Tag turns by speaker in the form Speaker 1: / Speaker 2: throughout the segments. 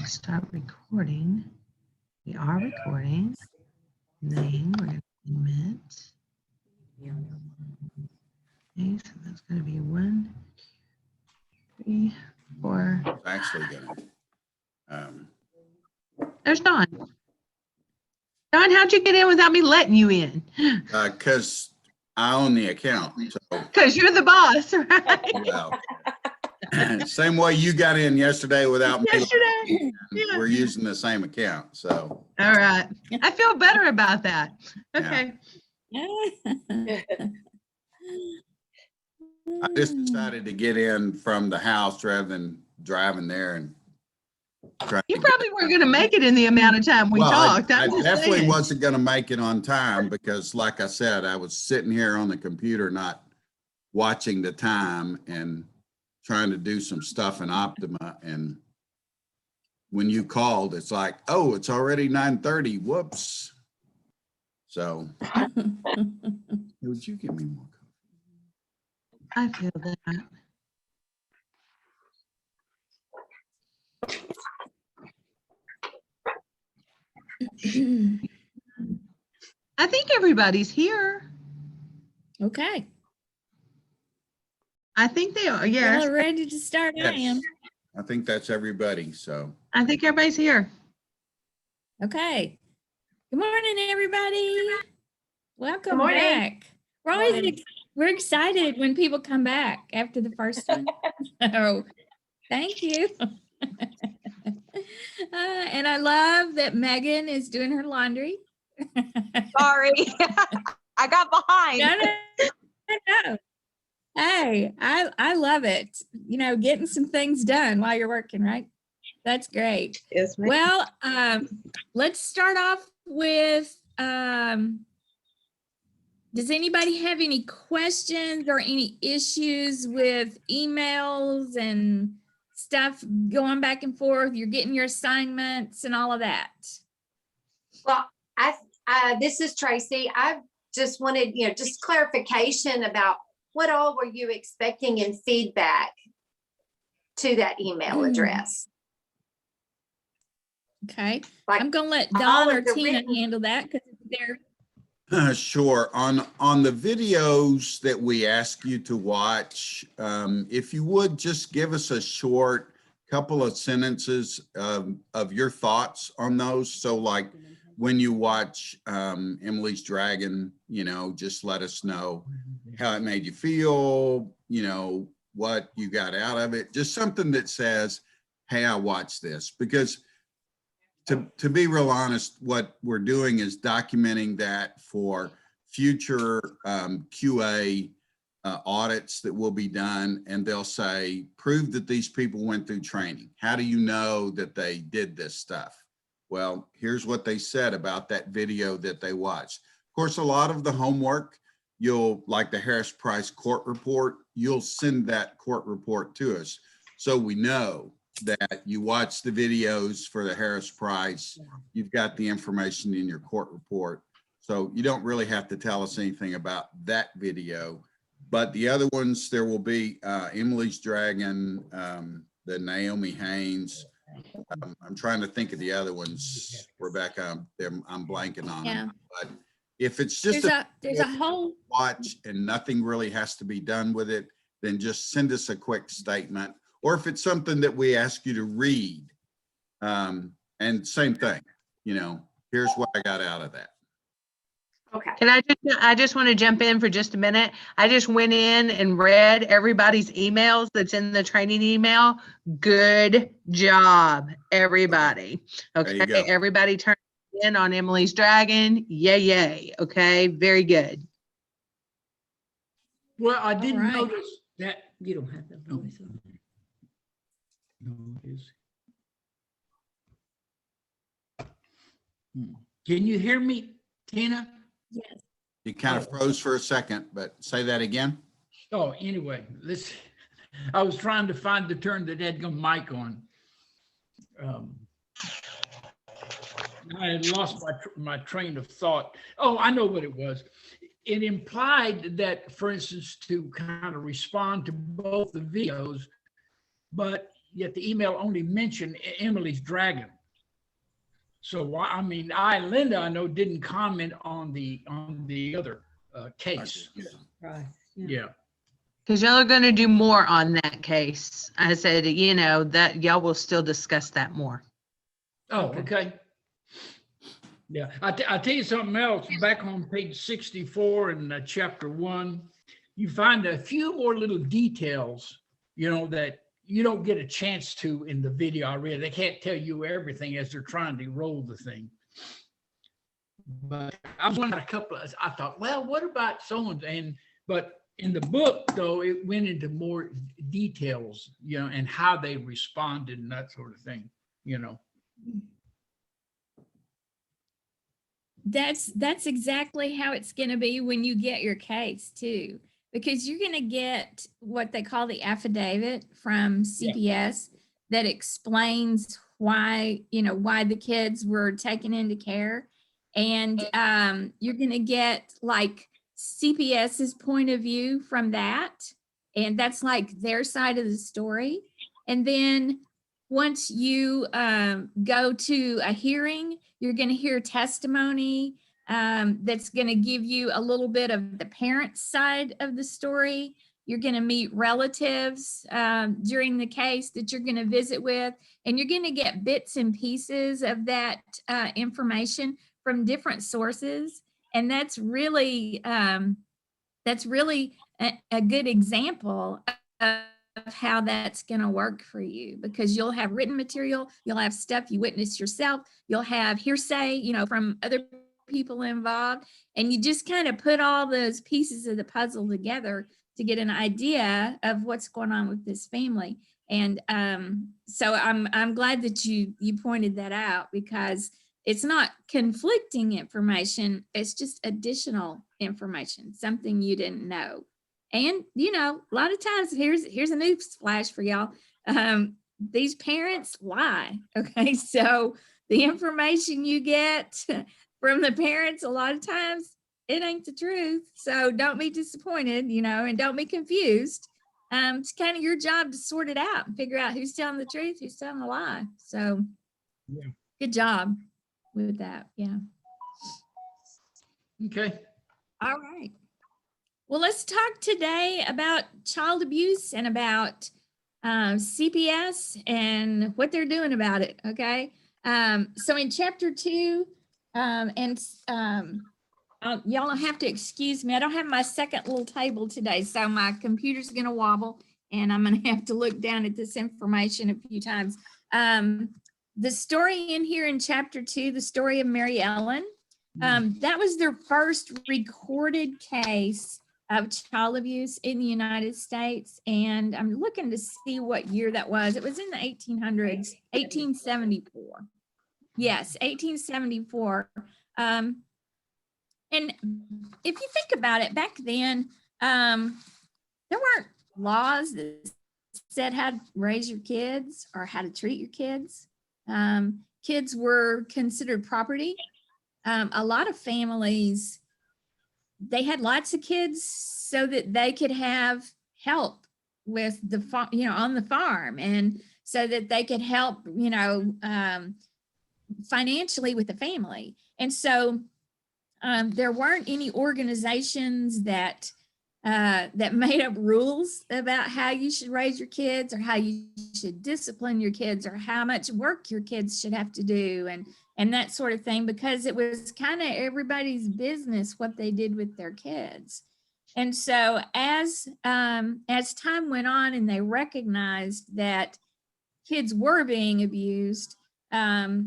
Speaker 1: start recording. We are recording. Name, we're going to name it. Okay, so that's going to be 1, 2, 3, 4.
Speaker 2: It's actually going to.
Speaker 1: There's Don. Don, how'd you get in without me letting you in?
Speaker 2: Because I own the account. So,
Speaker 1: Because you're the boss, right?
Speaker 2: well, same way you got in yesterday without me.
Speaker 1: Yesterday. Yeah.
Speaker 2: We're using the same account. So.
Speaker 1: All right. I feel better about that. Okay.
Speaker 2: I just decided to get in from the house rather than driving there and trying.
Speaker 1: You probably weren't going to make it in the amount of time we talked.
Speaker 2: I
Speaker 1: I'm just
Speaker 2: definitely
Speaker 1: saying.
Speaker 2: wasn't going to make it on time because, like I said, I was sitting here on the computer, not watching the time and trying to do some stuff in Optima. And when you called, it's like, oh, it's already 9:30. Whoops. So, would you give me more coffee?
Speaker 1: I feel that. I think everybody's here.
Speaker 3: Okay.
Speaker 1: I think they are.
Speaker 3: Y'all
Speaker 1: Yes.
Speaker 3: are ready to start?
Speaker 2: Yes.
Speaker 3: I am.
Speaker 2: I think that's everybody. So,
Speaker 1: I think everybody's here.
Speaker 3: Okay. Good morning, everybody. Welcome
Speaker 4: morning.
Speaker 3: back. We're always
Speaker 4: Morning.
Speaker 3: we're excited when people come back after the first one. So thank you. And I love that Megan is doing her laundry.
Speaker 4: Sorry, I got behind.
Speaker 3: No. Hey, I love it. You know, getting some things done while you're working, right? That's great.
Speaker 4: Yes, ma'am.
Speaker 3: Well, let's start off with, does anybody have any questions or any issues with emails and stuff going back and forth? You're getting your assignments and all of that.
Speaker 4: Well, this is Tracy. I just wanted, just clarification about what all were you expecting in feedback to that email address?
Speaker 3: Okay.
Speaker 4: Like
Speaker 3: I'm going to let
Speaker 4: all
Speaker 3: Dawn
Speaker 4: of
Speaker 3: or
Speaker 4: the
Speaker 3: Tina
Speaker 4: written-
Speaker 3: handle that because they're
Speaker 2: Sure. On the videos that we ask you to watch, if you would just give us a short couple of sentences of your thoughts on those. So like when you watch Emily's Dragon, just let us know how it made you feel, what you got out of it. Just something that says, hey, I watched this. Because to be real honest, what we're doing is documenting that for future QA audits that will be done, and they'll say, prove that these people went through training. How do you know that they did this stuff? Well, here's what they said about that video that they watched. Of course, a lot of the homework, like the Harris Price court report, you'll send that court report to us. So we know that you watch the videos for the Harris Price, you've got the information in your court report. So you don't really have to tell us anything about that video. But the other ones, there will be Emily's Dragon, the Naomi Haynes. I'm trying to think of the other ones, Rebecca. I'm blanking on them. But if it's just
Speaker 3: there's a whole
Speaker 2: watch and nothing really has to be done with it, then just send us a quick statement. Or if it's something that we ask you to read, and same thing, here's what I got out of that.
Speaker 4: Okay.
Speaker 1: Can I just want to jump in for just a minute. I just went in and read everybody's emails that's in the training email. Good job, everybody.
Speaker 2: There you
Speaker 1: Okay,
Speaker 2: go.
Speaker 1: everybody turn in on Emily's Dragon. Yay, yay. Okay, very good.
Speaker 5: Well, I didn't
Speaker 3: right.
Speaker 5: notice that. You don't have that noise on. No, it is. Can you hear me, Tina?
Speaker 3: yes.
Speaker 2: You kind of froze for a second, but say that again.
Speaker 5: Oh, anyway, I was trying to turn the dead mic on. I had lost my train of thought. Oh, I know what it was. It implied that, for instance, to kind of respond to both the videos, but yet the email only mentioned Emily's dragon. So I mean, Linda, I know, didn't comment on the other case.
Speaker 6: Right.
Speaker 5: Yeah.
Speaker 1: Because y'all are going to do more on that case. I said, you know, that y'all will still discuss that more.
Speaker 5: Oh, okay. Yeah, I'll tell you something else. Back on page 64 in chapter 1, you find a few more little details, you know, that you don't get a chance to in the video I read. They can't tell you everything as they're trying to roll the thing. But I was wondering a couple of, I thought, well, what about so-and-so? But in the book, though, it went into more details, you know, and how they responded and that sort of thing, you know.
Speaker 3: That's exactly how it's going to be when you get your case too, because you're going to get what they call the affidavit from CPS that explains why, you know, why the kids were taken into care. And you're going to get like CPS's point of view from that. And that's like their side of the story. And then once you go to a hearing, you're going to hear testimony that's going to give you a little bit of the parent's side of the story. You're going to meet relatives during the case that you're going to visit with, and you're going to get bits and pieces of that information from different sources. And that's really a good example of how that's going to work for you, because you'll have written material, you'll have stuff you witnessed yourself, you'll have hearsay, you know, from other people involved, and you just kind of put all those pieces of the puzzle together to get an idea of what's going on with this family. And so I'm glad that you pointed that out, because it's not conflicting information, it's just additional information, something you didn't know. And, you know, a lot of times, here's a news flash for y'all. These parents lie. Okay. So the information you get from the parents, a lot of times it ain't the truth. So don't be disappointed, you know, and don't be confused. It's kind of your job to sort it out and figure out who's telling the truth, who's telling the lie. So good job with that. Yeah.
Speaker 5: Okay.
Speaker 3: All right. Well, let's talk today about child abuse and about CPS and what they're doing about it. Okay. So in chapter 2, y'all don't have to excuse me. I don't have my second little table today, so my computer's going to wobble, and I'm going to have to look down at this information a few times. The story in here in chapter 2, the story of Mary Ellen, that was their first recorded case of child abuse in the United States. And I'm looking to see what year that was. It was in the 1800s, 1874. Yes, 1874. And if you think about it, back then, there weren't laws that said how to raise your kids or how to treat your kids. Kids were considered property. A lot of families, they had lots of kids so that they could have help with the farm, you know, on the farm, and so that they could help, you know, financially with the family. And so there weren't any organizations that made up rules about how you should raise your kids or how you should discipline your kids or how much work your kids should have to do and that sort of thing, because it was kind of everybody's business what they did with their kids. And so as time went on and they recognized that kids were being abused, not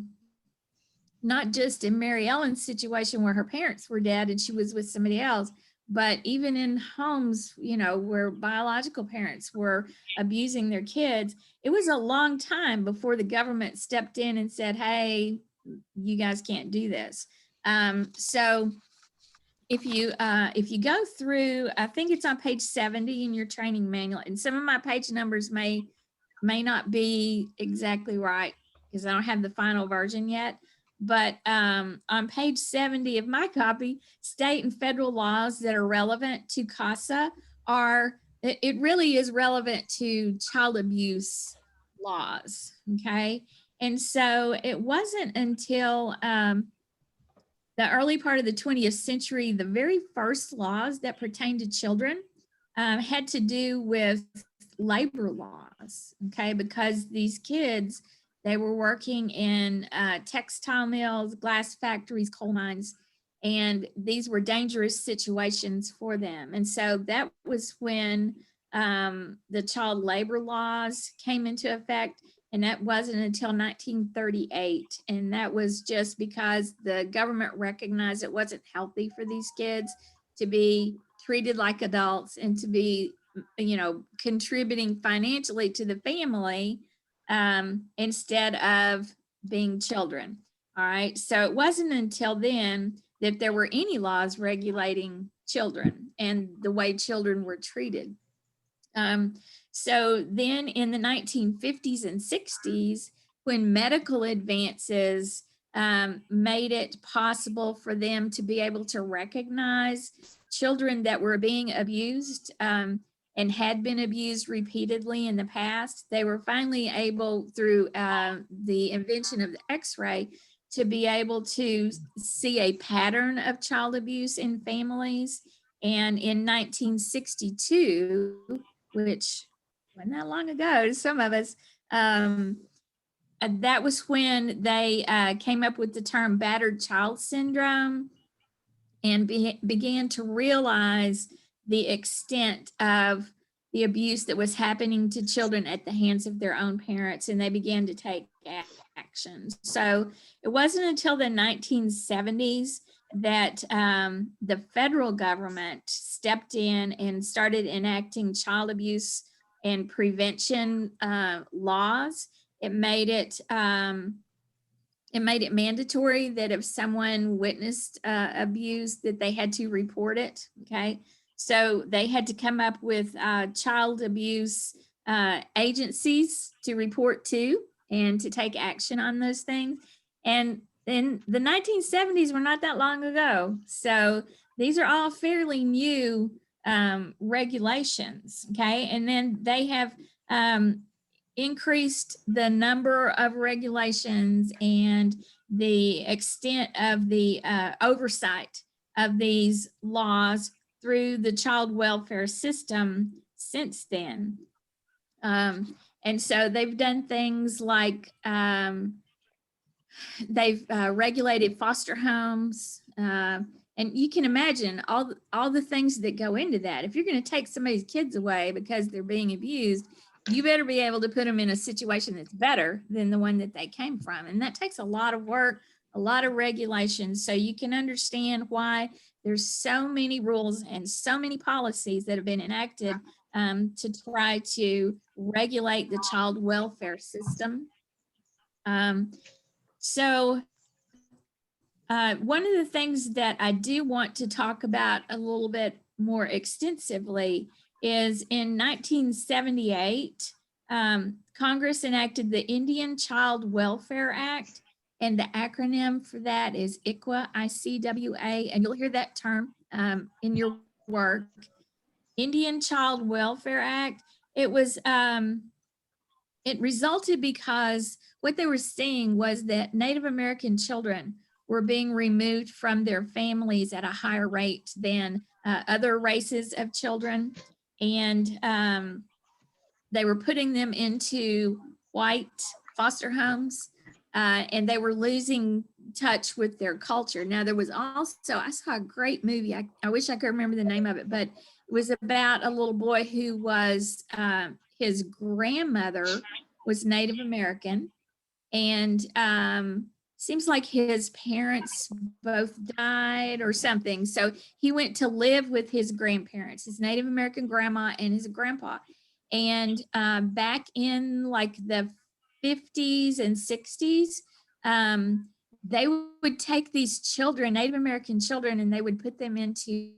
Speaker 3: just in Mary Ellen's situation where her parents were dead and she was with somebody else, but even in homes, you know, where biological parents were abusing their kids, it was a long time before the government stepped in and said, hey, you guys can't do this. So if you go through, I think it's on page 70 in your training manual, and some of my page numbers may not be exactly right because I don't have the final version yet. But on page 70 of my copy, state and federal laws that are relevant to CASA it really is relevant to child abuse laws. Okay. And so it wasn't until the early part of the 20th century, the very first laws that pertained to children had to do with labor laws. Okay. Because these kids, they were working in textile mills, glass factories, coal mines, and these were dangerous situations for them. And so that was when the child labor laws came into effect. And that wasn't until 1938. And that was just because the government recognized it wasn't healthy for these kids to be treated like adults and to be, you know, contributing financially to the family instead of being children. All right. So it wasn't until then that there were any laws regulating children and the way children were treated. So then in the 1950s and 60s, when medical advances made it possible for them to be able to recognize children that were being abused and had been abused repeatedly in the past, they were finally able, through the invention of the X-ray, to be able to see a pattern of child abuse in families. And in 1962, which wasn't that long ago to some of us, that was when they came up with the term battered child syndrome and began to realize the extent of the abuse that was happening to children at the hands of their own parents, and they began to take actions. So it wasn't until the 1970s that the federal government stepped in and started enacting child abuse and prevention laws. It made it mandatory that if someone witnessed abuse, that they had to report it. Okay, so they had to come up with child abuse agencies to report to and to take action on those things. And in the 1970s were not that long ago. So these are all fairly new regulations. Okay, and then they have increased the number of regulations and the extent of the oversight of these laws through the child welfare system since then. And so they've done things like they've regulated foster homes. And you can imagine all the things that go into that. If you're going to take somebody's kids away because they're being abused, you better be able to put them in a situation that's better than the one that they came from. And that takes a lot of work, a lot of regulations. So you can understand why there's so many rules and so many policies that have been enacted to try to regulate the child welfare system. One of the things that I do want to talk about a little bit more extensively is in 1978, Congress enacted the Indian Child Welfare Act, and the acronym for that is ICWA, I-C-W-A, and you'll hear that term in your work. Indian Child Welfare Act. It was, it resulted because what they were seeing was that Native American children were being removed from their families at a higher rate than other races of children. And they were putting them into white foster homes and they were losing touch with their culture. Now, there was also, I saw a great movie. I wish I could remember the name of it, but it was about a little boy who was, his grandmother was Native American, and seems like his parents both died or something. So he went to live with his grandparents, his Native American grandma and his grandpa. And back in like the 50s and 60s, they would take these children, Native American children, and they would put them into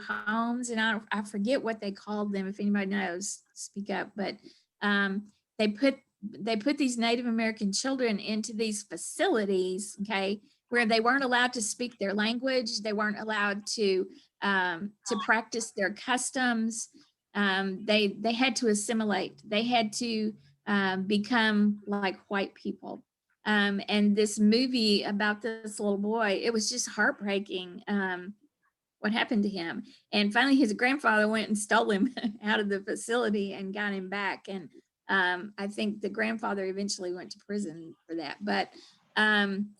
Speaker 3: homes. And I forget what they called them. If anybody knows, speak up. But they put these Native American children into these facilities, okay, where they weren't allowed to speak their language. They weren't allowed to practice their customs. They had to assimilate. They had to become like white people. And this movie about this little boy, it was just heartbreaking what happened to him. And finally, his grandfather went and stole him out of the facility and got him back. And I think the grandfather eventually went to prison for that. But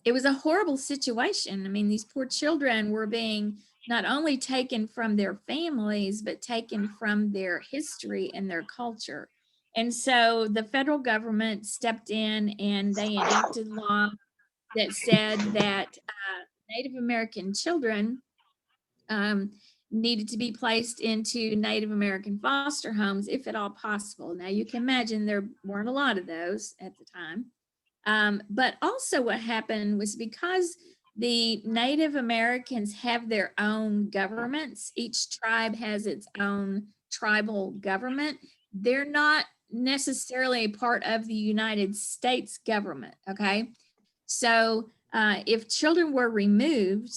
Speaker 3: it was a horrible situation. I mean, these poor children were being not only taken from their families, but taken from their history and their culture. And so the federal government stepped in and they enacted law that said that Native American children needed to be placed into Native American foster homes, if at all possible. Now, you can imagine there weren't a lot of those at the time. But also what happened was because the Native Americans have their own governments, each tribe has its own tribal government, they're not necessarily a part of the United States government, okay? So if children were removed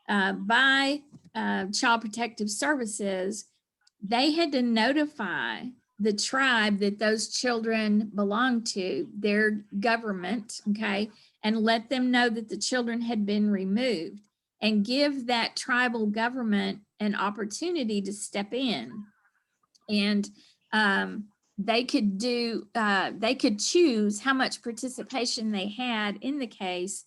Speaker 3: by Child Protective Services, they had to notify the tribe that those children belonged to, their government, okay, and let them know that the children had been removed and give that tribal government an opportunity to step in. And they could choose how much participation they had in the case.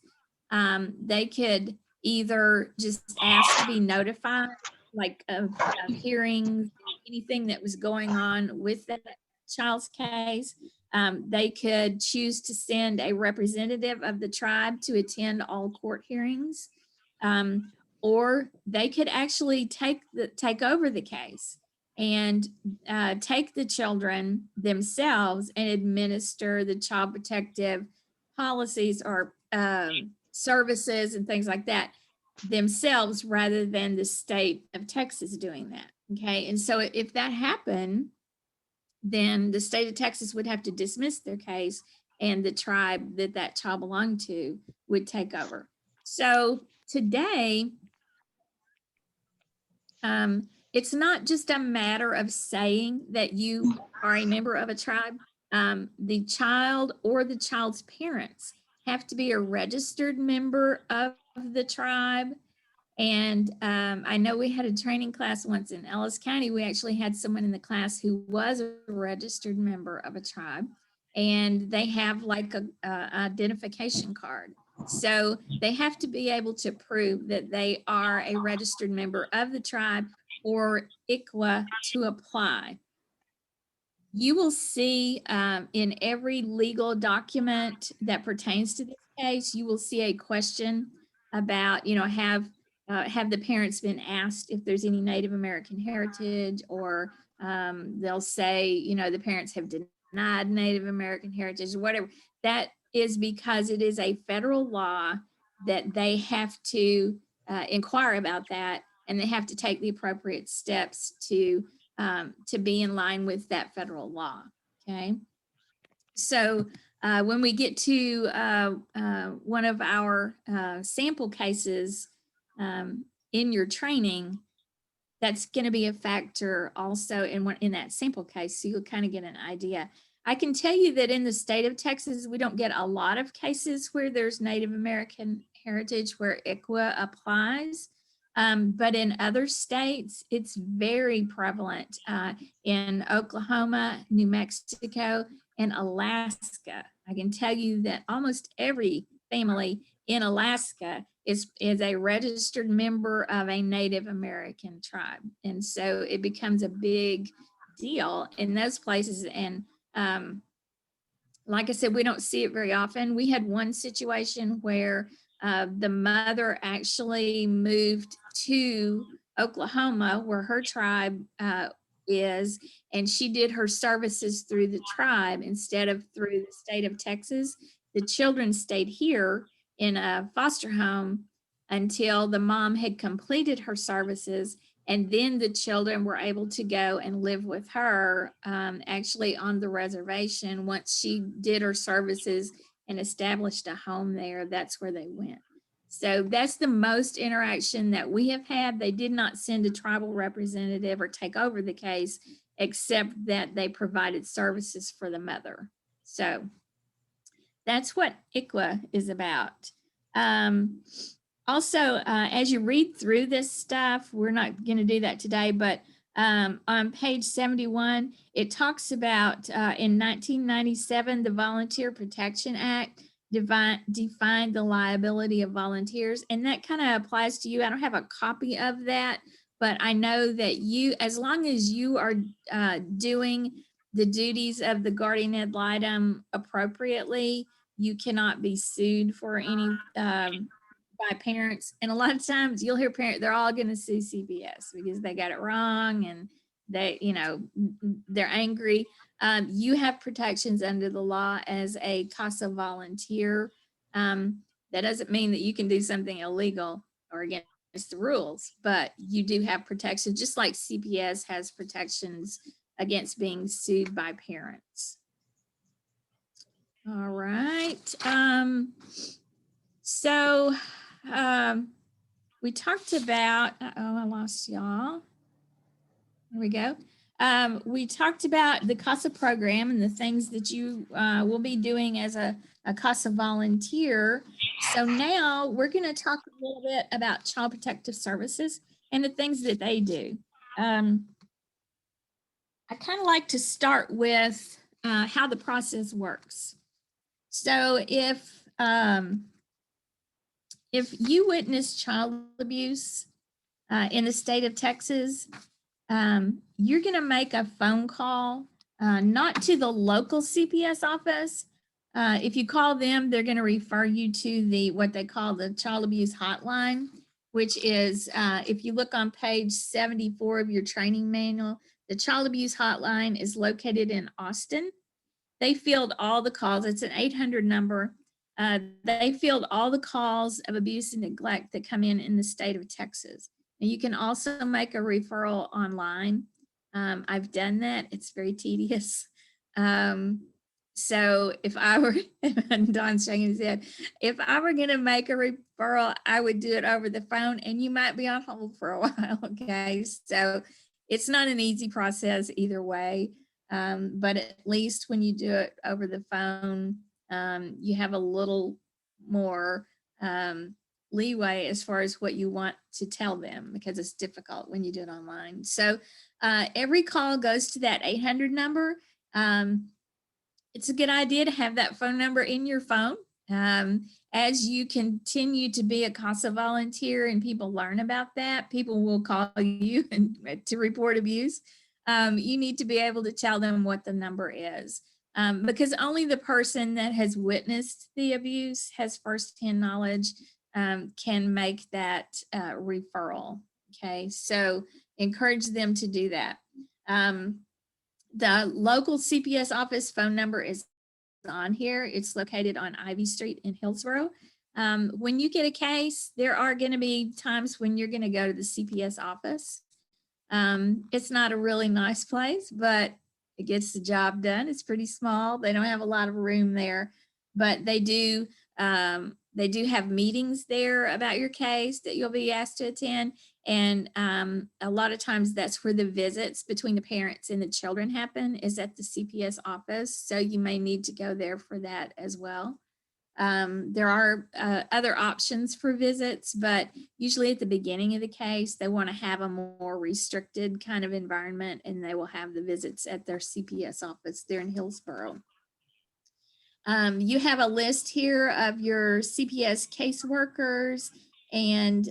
Speaker 3: They could either just ask to be notified, like of hearings, anything that was going on with that child's case. They could choose to send a representative of the tribe to attend all court hearings, or they could actually take over the case and take the children themselves and administer the child protective policies or services and things like that themselves, rather than the state of Texas doing that. Okay. And so if that happened, then the state of Texas would have to dismiss their case and the tribe that that child belonged to would take over. So today, it's not just a matter of saying that you are a member of a tribe. The child or the child's parents have to be a registered member of the tribe. And I know we had a training class once in Ellis County. We actually had someone in the class who was a registered member of a tribe, and they have like a identification card. So they have to be able to prove that they are a registered member of the tribe or ICWA to apply. You will see in every legal document that pertains to this case, you will see a question about, have the parents been asked if there's any Native American heritage, or they'll say, the parents have denied Native American heritage, or whatever. That is because it is a federal law that they have to inquire about that, and they have to take the appropriate steps to be in line with that federal law. Okay. So when we get to one of our sample cases in your training, that's going to be a factor also in that sample case. So you'll kind of get an idea. I can tell you that in the state of Texas, we don't get a lot of cases where there's Native American heritage where ICWA applies. But in other states, it's very prevalent in Oklahoma, New Mexico, and Alaska. I can tell you that almost every family in Alaska is a registered member of a Native American tribe. And so it becomes a big deal in those places. And like I said, we don't see it very often. We had one situation where the mother actually moved to Oklahoma, where her tribe is, and she did her services through the tribe instead of through the state of Texas. The children stayed here in a foster home until the mom had completed her services, and then the children were able to go and live with her actually on the reservation. Once she did her services and established a home there, that's where they went. So that's the most interaction that we have had. They did not send a tribal representative or take over the case, except that they provided services for the mother. So that's what ICWA is about. Also, as you read through this stuff, we're not going to do that today, but on page 71, it talks about in 1997, the Volunteer Protection Act defined the liability of volunteers, and that kind of applies to you. I don't have a copy of that, but I know that you, as long as you are doing the duties of the guardian ad litem appropriately, you cannot be sued for any by parents. And a lot of times you'll hear parents, they're all going to sue CPS because they got it wrong and they, you know, they're angry. You have protections under the law as a CASA volunteer. That doesn't mean that you can do something illegal or against the rules, but you do have protection, just like CPS has protections against being sued by parents. All right. We talked about, oh, I lost y'all. There we go. We talked about the CASA program and the things that you will be doing as a CASA volunteer. So now we're going to talk a little bit about Child Protective Services and the things that they do. I kind of like to start with how the process works. So if you witness child abuse in the state of Texas, you're going to make a phone call, not to the local CPS office. If you call them, they're going to refer you to what they call the child abuse hotline, which is, if you look on page 74 of your training manual, the child abuse hotline is located in Austin. They field all the calls. It's an 800 number. They field all the calls of abuse and neglect that come in the state of Texas. And you can also make a referral online. I've done that. It's very tedious. So if I were, Don's shaking his head, if I were going to make a referral, I would do it over the phone, and you might be on hold for a while. Okay. So it's not an easy process either way. But at least when you do it over the phone, you have a little more leeway as far as what you want to tell them, because it's difficult when you do it online. So every call goes to that 800 number. It's a good idea to have that phone number in your phone. As you continue to be a CASA volunteer and people learn about that, people will call you to report abuse. You need to be able to tell them what the number is, because only the person that has witnessed the abuse, has firsthand knowledge, can make that referral. Okay, so encourage them to do that. The local CPS office phone number is on here. It's located on Ivy Street in Hillsborough. When you get a case, there are going to be times when you're going to go to the CPS office. It's not a really nice place, but it gets the job done. It's pretty small. They don't have a lot of room there, but they do have meetings there about your case that you'll be asked to attend. And a lot of times that's where the visits between the parents and the children happen, is at the CPS office. So you may need to go there for that as well. There are other options for visits, but usually at the beginning of the case, they want to have a more restricted kind of environment, and they will have the visits at their CPS office there in Hillsborough. You have a list here of your CPS caseworkers, and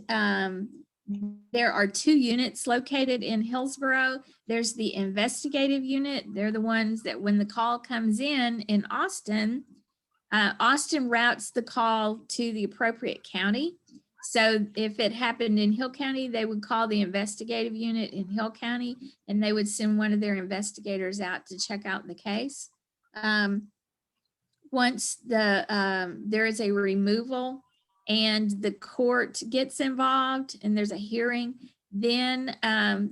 Speaker 3: there are 2 units located in Hillsborough. There's the investigative unit. They're the ones that when the call comes in Austin, Austin routes the call to the appropriate county. So if it happened in Hill County, they would call the investigative unit in Hill County, and they would send one of their investigators out to check out the case. Once there is a removal and the court gets involved and there's a hearing, then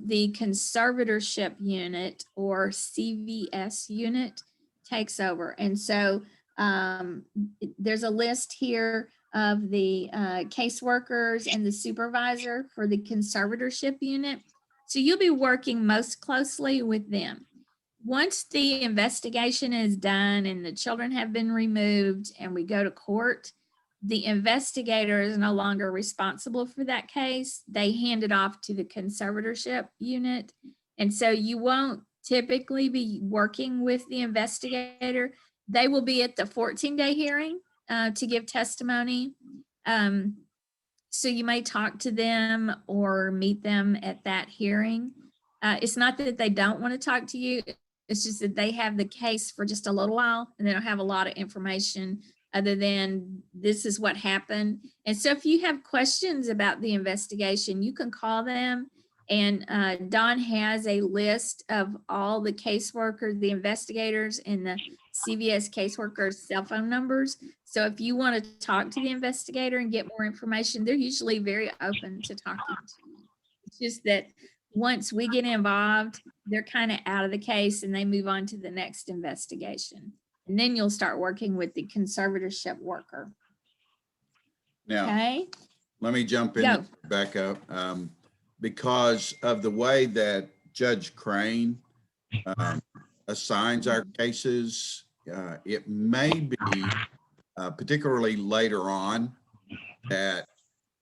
Speaker 3: the conservatorship unit, or CVS unit, takes over. And so there's a list here of the caseworkers and the supervisor for the conservatorship unit. So you'll be working most closely with them. once the investigation is done and the children have been removed and we go to court, the investigator is no longer responsible for that case. They hand it off to the conservatorship unit. And so you won't typically be working with the investigator. They will be at the 14-day hearing to give testimony. So you may talk to them or meet them at that hearing. It's not that they don't want to talk to you. It's just that they have the case for just a little while and they don't have a lot of information other than this is what happened. And so if you have questions about the investigation, you can call them. And Don has a list of all the caseworkers, the investigators, and the CVS caseworkers' cell phone numbers. So if you want to talk to the investigator and get more information, they're usually very open to talking to you. It's just that once we get involved, they're kind of out of the case and they move on to the next investigation. And then you'll start working with the conservatorship worker.
Speaker 2: Now,
Speaker 3: Okay.
Speaker 2: let me jump in,
Speaker 3: Go.
Speaker 2: back up. Because of the way that Judge Crane assigns our cases, it may be, particularly later on, that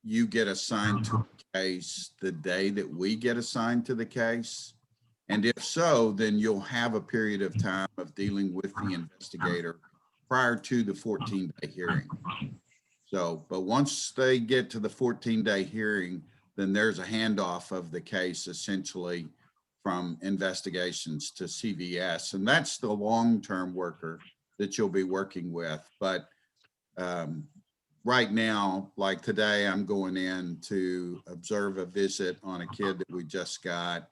Speaker 2: you get assigned to a case the day that we get assigned to the case. And if so, then you'll have a period of time of dealing with the investigator prior to the 14-day hearing. So, but once they get to the 14-day hearing, then there's a handoff of the case essentially from investigations to CVS. And that's the long-term worker that you'll be working with. But right now, like today, I'm going in to observe a visit on a kid that we just got.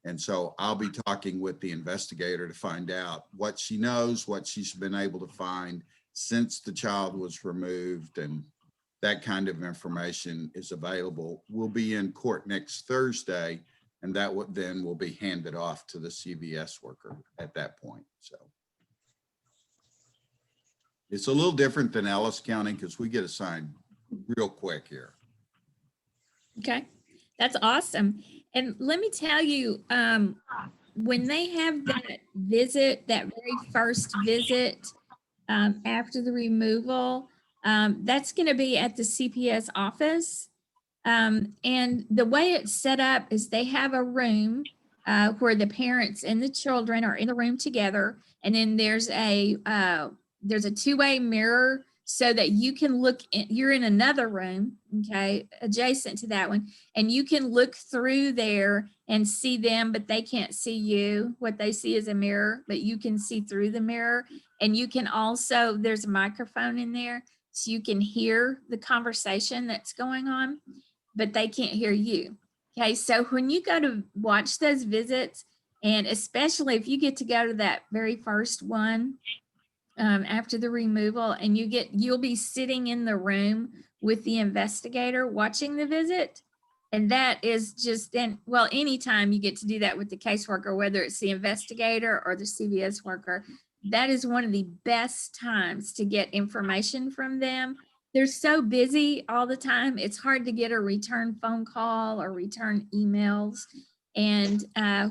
Speaker 2: And so I'll be talking with the investigator to find out what she knows, what she's been able to find since the child was removed, and that kind of information is available. We'll be in court next Thursday, and that then will be handed off to the CVS worker at that point. So it's a little different than Ellis County because we get assigned real quick here.
Speaker 3: Okay, that's awesome. And let me tell you, when they have that visit, that very first visit after the removal, that's going to be at the CPS office. And the way it's set up is they have a room where the parents and the children are in the room together. And then there's a two-way mirror so that you can look, you're in another room, okay, adjacent to that one. And you can look through there and see them, but they can't see you. What they see is a mirror, but you can see through the mirror. And you can also, there's a microphone in there, so you can hear the conversation that's going on, but they can't hear you. Okay, so when you go to watch those visits, and especially if you get to go to that very first one after the removal, and you'll be sitting in the room with the investigator watching the visit. And that is just, well, anytime you get to do that with the caseworker, whether it's the investigator or the CVS worker, that is one of the best times to get information from them. They're so busy all the time. It's hard to get a return phone call or return emails. And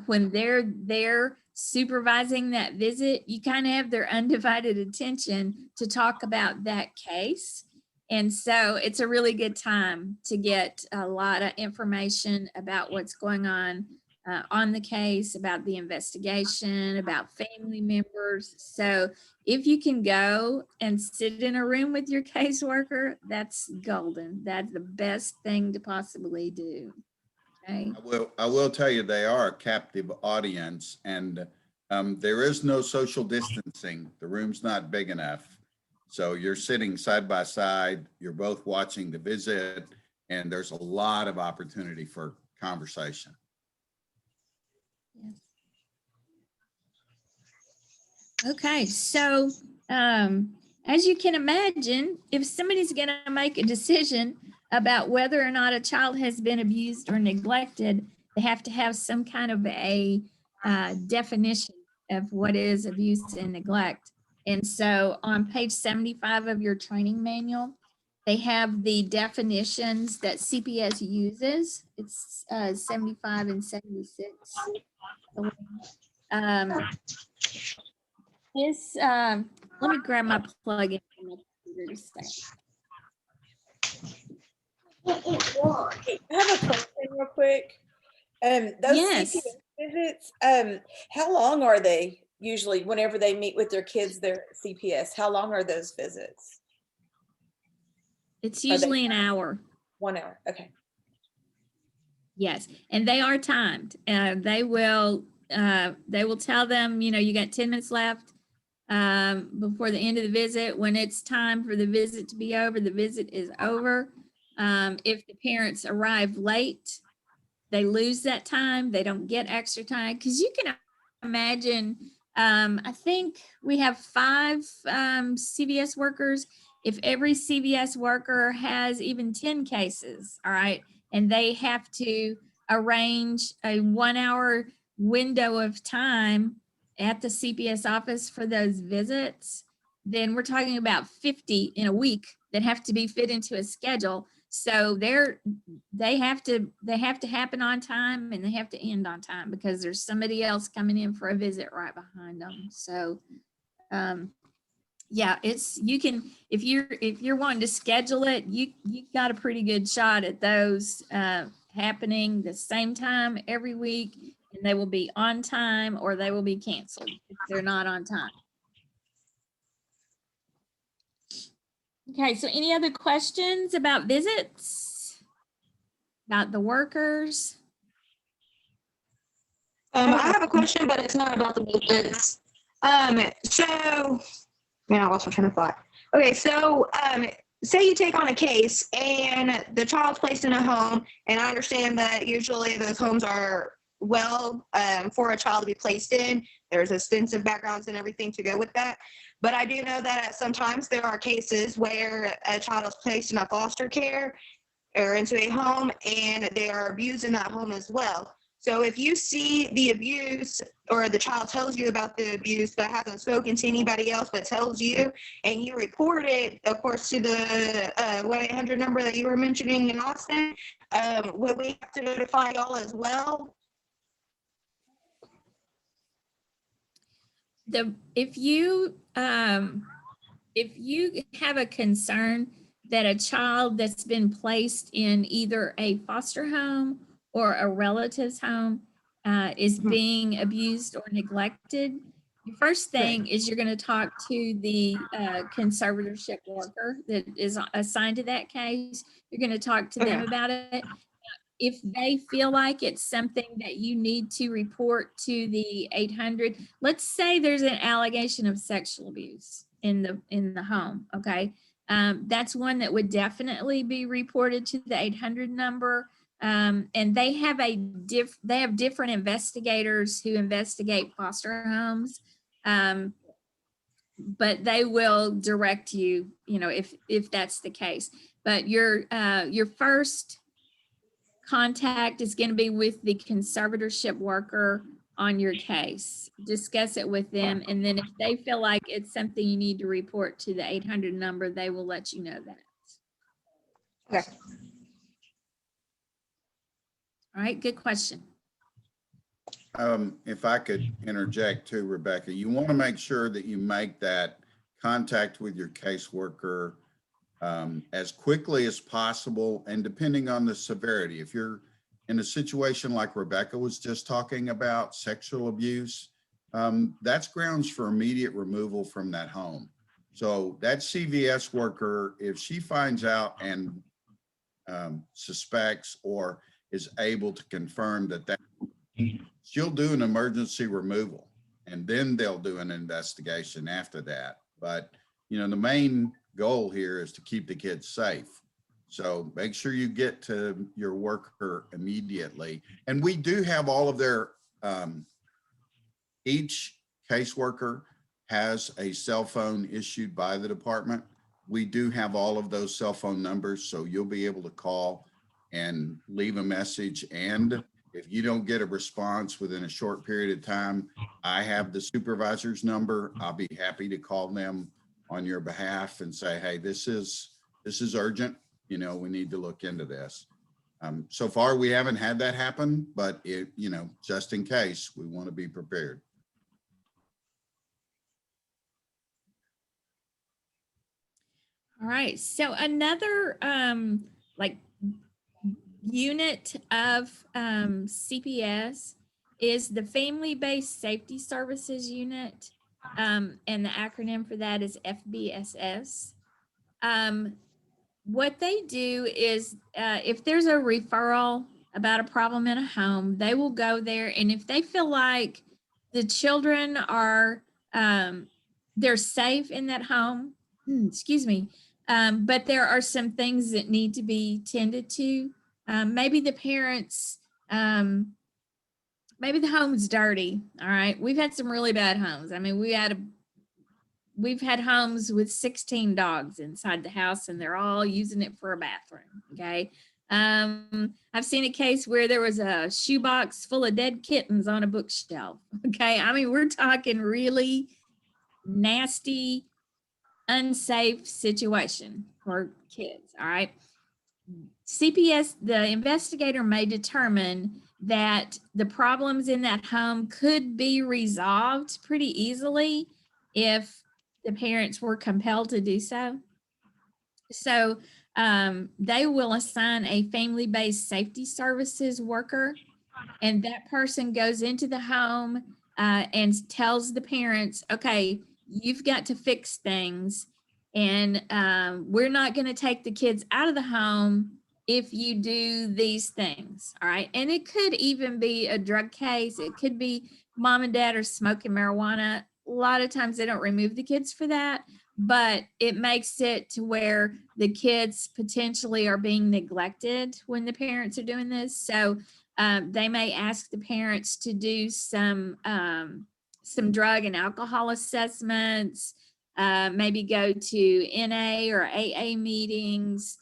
Speaker 3: when they're there supervising that visit, you kind of have their undivided attention to talk about that case. And so it's a really good time to get a lot of information about what's going on the case, about the investigation, about family members. So if you can go and sit in a room with your caseworker, that's golden. That's the best thing to possibly do. Okay.
Speaker 2: I will tell you, they are a captive audience, and there is no social distancing. The room's not big enough. So you're sitting side by side, you're both watching the visit, and there's a lot of opportunity for conversation.
Speaker 3: Yes. Okay, so as you can imagine, if somebody's going to make a decision about whether or not a child has been abused or neglected, they have to have some kind of a definition of what is abuse and neglect. And so on page 75 of your training manual, they have the definitions that CPS uses. It's 75 and 76. This, let me grab my plug-in from my computer to stay.
Speaker 6: I have a question real quick. Those
Speaker 3: Yes.
Speaker 6: CPS visits, how long are they usually whenever they meet with their kids, their CPS? How long are those visits?
Speaker 3: It's
Speaker 6: Are they
Speaker 3: usually an hour.
Speaker 6: 1 hour? Okay.
Speaker 3: Yes, and they are timed. They will tell them, you know, you got 10 minutes left before the end of the visit. When it's time for the visit to be over, the visit is over. If the parents arrive late, they lose that time. They don't get extra time, because you can imagine, I think we have 5 CVS workers. If every CVS worker has even 10 cases, all right, and they have to arrange a 1 hour window of time at the CPS office for those visits, then we're talking about 50 in a week that have to be fit into a schedule. So they have to happen on time, and they have to end on time, because there's somebody else coming in for a visit right behind them. So yeah, you can, if you're wanting to schedule it, you got a pretty good shot at those happening the same time every week, and they will be on time or they will be canceled if they're not on time. Okay, so any other questions about visits? About the workers?
Speaker 7: I have a question, but it's not about the visits. So, man, I lost my train of thought. Okay, so say you take on a case and the child's placed in a home, and I understand that usually those homes are well for a child to be placed in. There's extensive backgrounds and everything to go with that. But I do know that sometimes there are cases where a child is placed in a foster care or into a home, and they are abused in that home as well. So if you see the abuse, or the child tells you about the abuse but hasn't spoken to anybody else but tells you, and you report it, of course, to the 1-800 number that you were mentioning in Austin, would we have to notify y'all as well?
Speaker 3: If you have a concern that a child that's been placed in either a foster home or a relative's home is being abused or neglected, the first thing is you're going to talk to the conservatorship worker that is assigned to that case. You're going to talk to them about it. If they feel like it's something that you need to report to the 800, let's say there's an allegation of sexual abuse in the home, okay? That's one that would definitely be reported to the 800 number. And they have different investigators who investigate foster homes. But they will direct you, you know, if that's the case. But your first contact is going to be with the conservatorship worker on your case. Discuss it with them, and then if they feel like it's something you need to report to the 800 number, they will let you know that.
Speaker 7: Okay.
Speaker 3: All right, good question.
Speaker 2: If I could interject too, Rebecca, you want to make sure that you make that contact with your caseworker as quickly as possible, and depending on the severity. If you're in a situation like Rebecca was just talking about, sexual abuse, that's grounds for immediate removal from that home. So that CVS worker, if she finds out and suspects or is able to confirm that she'll do an emergency removal, and then they'll do an investigation after that. But, you know, the main goal here is to keep the kids safe. So make sure you get to your worker immediately. And we do have all of their, each caseworker has a cell phone issued by the department. We do have all of those cell phone numbers, so you'll be able to call and leave a message. And if you don't get a response within a short period of time, I have the supervisor's number. I'll be happy to call them on your behalf and say, hey, this is urgent. You know, we need to look into this. So far, we haven't had that happen, but just in case, we want to be prepared.
Speaker 3: All right. So another like unit of CPS is the Family-Based Safety Services Unit. And the acronym for that is FBSS. What they do is if there's a referral about a problem in a home, they will go there. And if they feel like the children are, they're safe in that home, excuse me, but there are some things that need to be tended to. Maybe the parents, maybe the home's dirty. All right. We've had some really bad homes. I mean, we've had homes with 16 dogs inside the house and they're all using it for a bathroom. Okay. I've seen a case where there was a shoebox full of dead kittens on a bookshelf. Okay. I mean, we're talking really nasty, unsafe situation for kids. All right. CPS, the investigator may determine that the problems in that home could be resolved pretty easily if the parents were compelled to do so. So they will assign a family-based safety services worker, and that person goes into the home and tells the parents, okay, you've got to fix things, and we're not going to take the kids out of the home if you do these things. All right. And it could even be a drug case. It could be mom and dad are smoking marijuana. A lot of times they don't remove the kids for that, but it makes it to where the kids potentially are being neglected when the parents are doing this. So they may ask the parents to do some drug and alcohol assessments, maybe go to NA or AA meetings,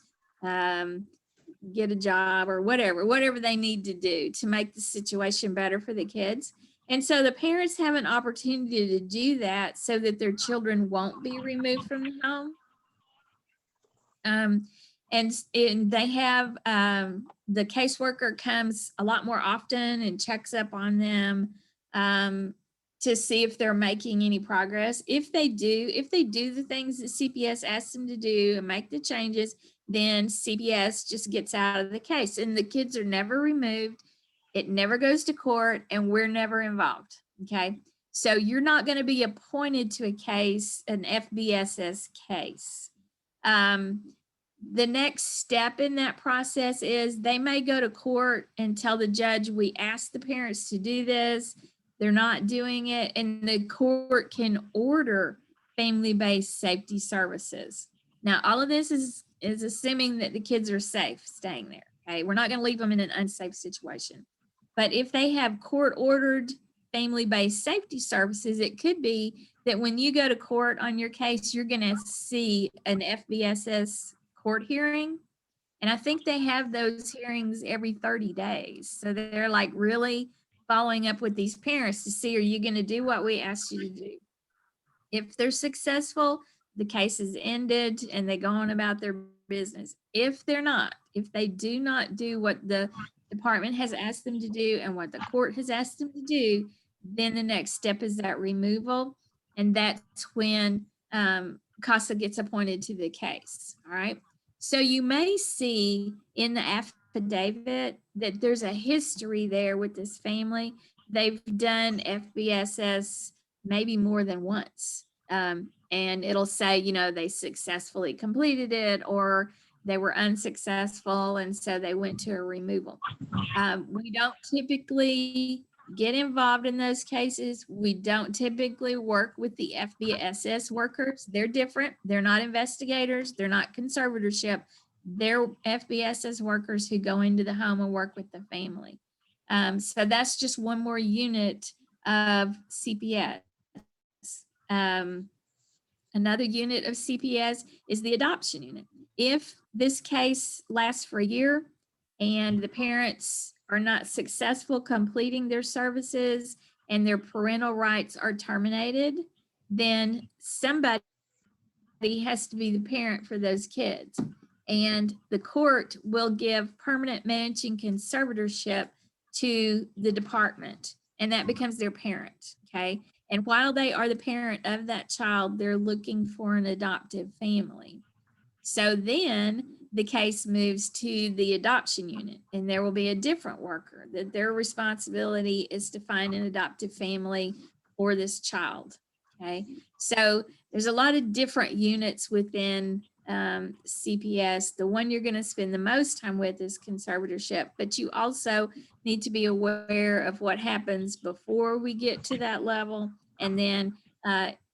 Speaker 3: get a job or whatever they need to do to make the situation better for the kids. And so the parents have an opportunity to do that so that their children won't be removed from the home. And they have the caseworker comes a lot more often and checks up on them to see if they're making any progress. If they do the things that CPS asks them to do and make the changes, then CPS just gets out of the case and the kids are never removed. It never goes to court and we're never involved. Okay. So you're not going to be appointed to a case, an FBSS case. The next step in that process is they may go to court and tell the judge, we asked the parents to do this. They're not doing it. And the court can order family-based safety services. Now, all of this is assuming that the kids are safe staying there. Okay. We're not going to leave them in an unsafe situation. But if they have court-ordered family-based safety services, it could be that when you go to court on your case, you're going to see an FBSS court hearing. And I think they have those hearings every 30 days. So they're like really following up with these parents to see, are you going to do what we asked you to do? If they're successful, the case is ended and they go on about their business. If they're not, if they do not do what the department has asked them to do and what the court has asked them to do, then the next step is that removal. And that's when CASA gets appointed to the case. All right. So you may see in the affidavit that there's a history there with this family. They've done FBSS maybe more than once. And it'll say, you know, they successfully completed it or they were unsuccessful. And so they went to a removal. We don't typically get involved in those cases. We don't typically work with the FBSS workers. They're different. They're not investigators. They're not conservatorship. They're FBSS workers who go into the home and work with the family. So that's just one more unit of CPS. Another unit of CPS is the adoption unit. If this case lasts for a year and the parents are not successful completing their services and their parental rights are terminated, then somebody has to be the parent for those kids. And the court will give permanent managing conservatorship to the department, and that becomes their parent, okay? And while they are the parent of that child, they're looking for an adoptive family. So then the case moves to the adoption unit, and there will be a different worker that their responsibility is to find an adoptive family for this child. Okay, so there's a lot of different units within CPS. The one you're going to spend the most time with is conservatorship, but you also need to be aware of what happens before we get to that level, and then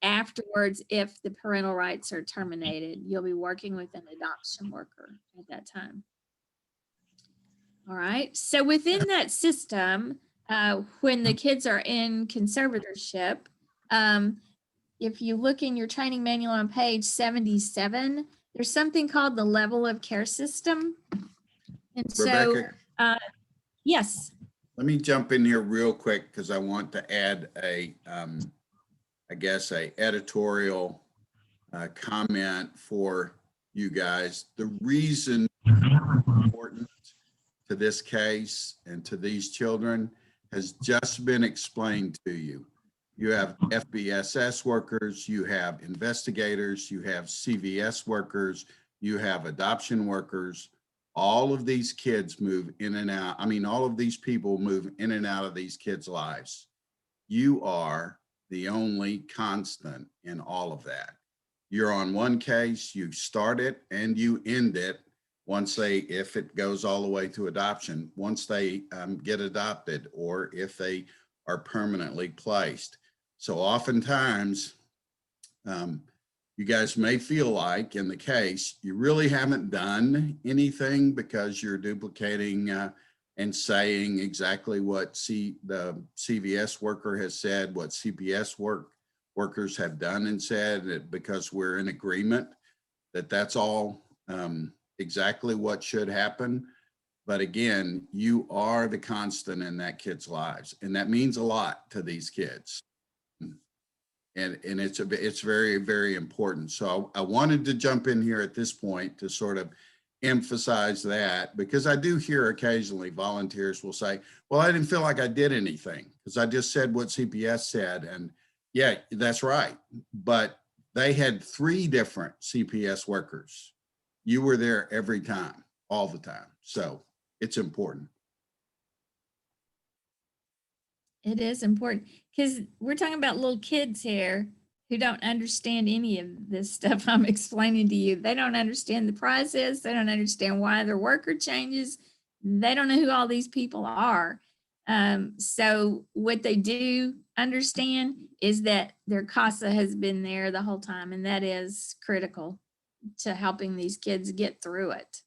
Speaker 3: afterwards, if the parental rights are terminated, you'll be working with an adoption worker at that time. All right, so within that system, when the kids are in conservatorship, if you look in your training manual on page 77, there's something called the level of care system. And so,
Speaker 2: Rebecca,
Speaker 3: yes.
Speaker 2: let me jump in here real quick because I want to add a, I guess, a editorial comment for you guys. The reason important to this case and to these children has just been explained to you. You have FBSS workers, you have investigators, you have CVS workers, you have adoption workers. All of these kids move in and out. I mean, all of these people move in and out of these kids' lives. You are the only constant in all of that. You're on one case, you start it and you end it once they, if it goes all the way to adoption, once they get adopted, or if they are permanently placed. So oftentimes, you guys may feel like in the case, you really haven't done anything because you're duplicating and saying exactly what the CVS worker has said, what CPS workers have done and said, because we're in agreement that that's all exactly what should happen. But again, you are the constant in that kid's lives, and that means a lot to these kids. And it's very, very important. So I wanted to jump in here at this point to sort of emphasize that, because I do hear occasionally volunteers will say, well, I didn't feel like I did anything because I just said what CPS said. And yeah, that's right. But they had 3 different CPS workers. You were there every time, all the time. So it's important.
Speaker 3: It is important because we're talking about little kids here who don't understand any of this stuff I'm explaining to you. They don't understand the process. They don't understand why their worker changes. They don't know who all these people are. So what they do understand is that their CASA has been there the whole time, and that is critical to helping these kids get through it.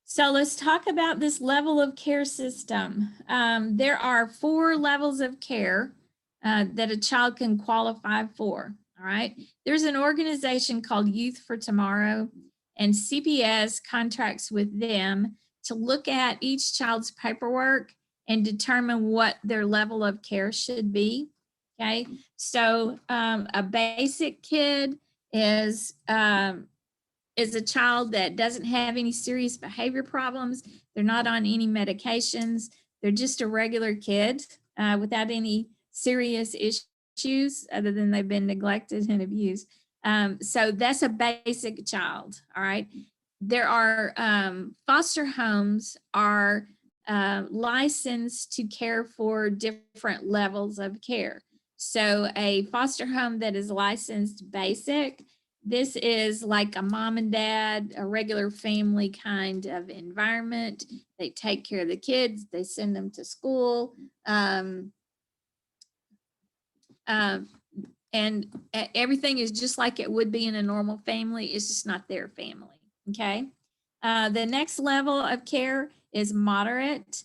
Speaker 3: So let's talk about this level of care system. There are 4 levels of care that a child can qualify for, all right? There's an organization called Youth for Tomorrow, and CPS contracts with them to look at each child's paperwork and determine what their level of care should be, okay? So a basic kid is a child that doesn't have any serious behavior problems. They're not on any medications. They're just a regular kid without any serious issues other than they've been neglected and abused. So that's a basic child, all right? There are foster homes are licensed to care for different levels of care. So a foster home that is licensed basic, this is like a mom and dad, a regular family kind of environment. They take care of the kids. They send them to school. And everything is just like it would be in a normal family. It's just not their family, okay? The next level of care is moderate.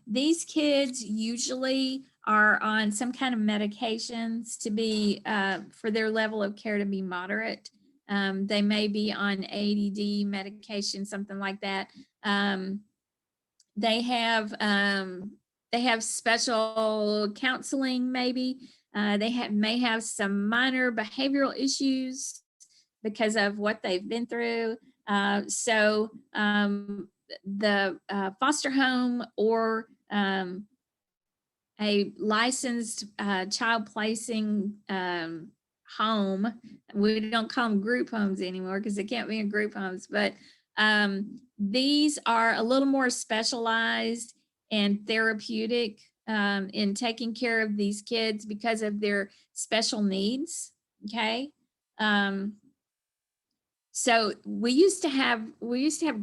Speaker 3: These kids usually are on some kind of medications to be, for their level of care to be moderate. They may be on ADD medication, something like that. They have special counseling maybe. They may have some minor behavioral issues because of what they've been through. So the foster home or a licensed child placing home. We don't call them group homes anymore because they can't be in group homes, but these are a little more specialized and therapeutic in taking care of these kids because of their special needs. Okay. So we used to have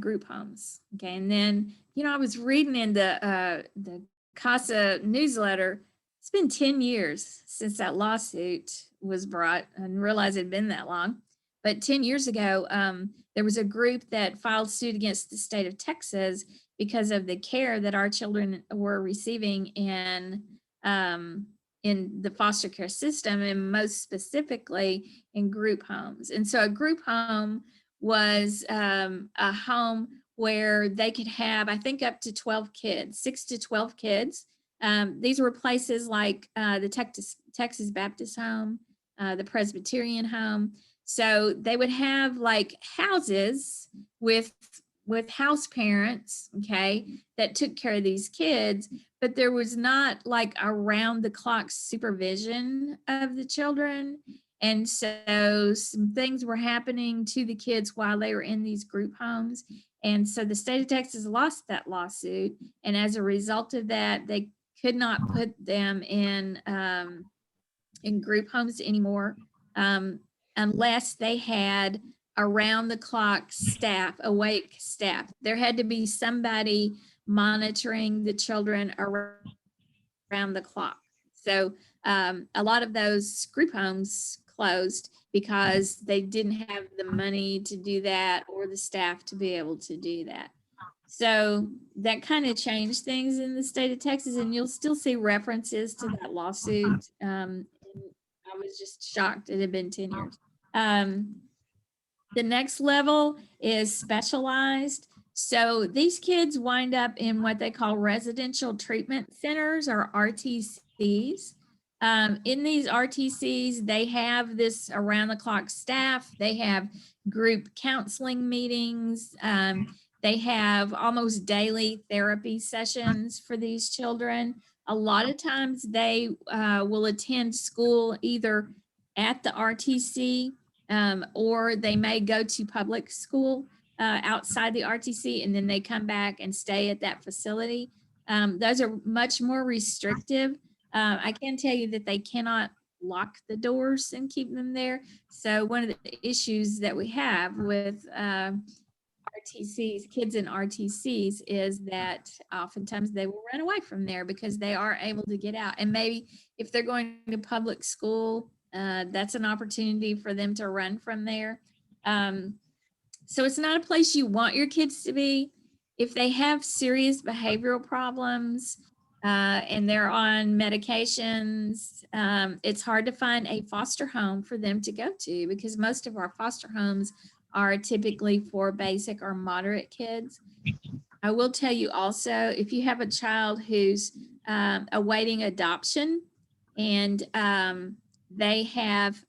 Speaker 3: group homes. Okay. And then, I was reading in the CASA newsletter, it's been 10 years since that lawsuit was brought. I didn't realize it had been that long. But 10 years ago, there was a group that filed suit against the state of Texas because of the care that our children were receiving in the foster care system, and most specifically in group homes. And so a group home was a home where they could have, I think, up to 12 kids, 6 to 12 kids. These were places like the Texas Baptist home, the Presbyterian home. So they would have like houses with house parents, okay, that took care of these kids, but there was not like around the clock supervision of the children. And so some things were happening to the kids while they were in these group homes. And so the state of Texas lost that lawsuit. And as a result of that, they could not put them in group homes anymore unless they had around the clock staff, awake staff. There had to be somebody monitoring the children around the clock. So a lot of those group homes closed because they didn't have the money to do that or the staff to be able to do that. So that kind of changed things in the state of Texas, and you'll still see references to that lawsuit. I was just shocked it had been 10 years. The next level is specialized. So these kids wind up in what they call residential treatment centers, or RTCs. In these RTCs, they have this around the clock staff. They have group counseling meetings. They have almost daily therapy sessions for these children. A lot of times they will attend school either at the RTC or they may go to public school outside the RTC, and then they come back and stay at that facility. Those are much more restrictive. I can tell you that they cannot lock the doors and keep them there. So one of the issues that we have with RTCs, kids in RTCs, is that oftentimes they will run away from there because they are able to get out. And maybe if they're going to public school, that's an opportunity for them to run from there. So it's not a place you want your kids to be. If they have serious behavioral problems and they're on medications, it's hard to find a foster home for them to go to, because most of our foster homes are typically for basic or moderate kids. I will tell you also, if you have a child who's awaiting adoption and they have,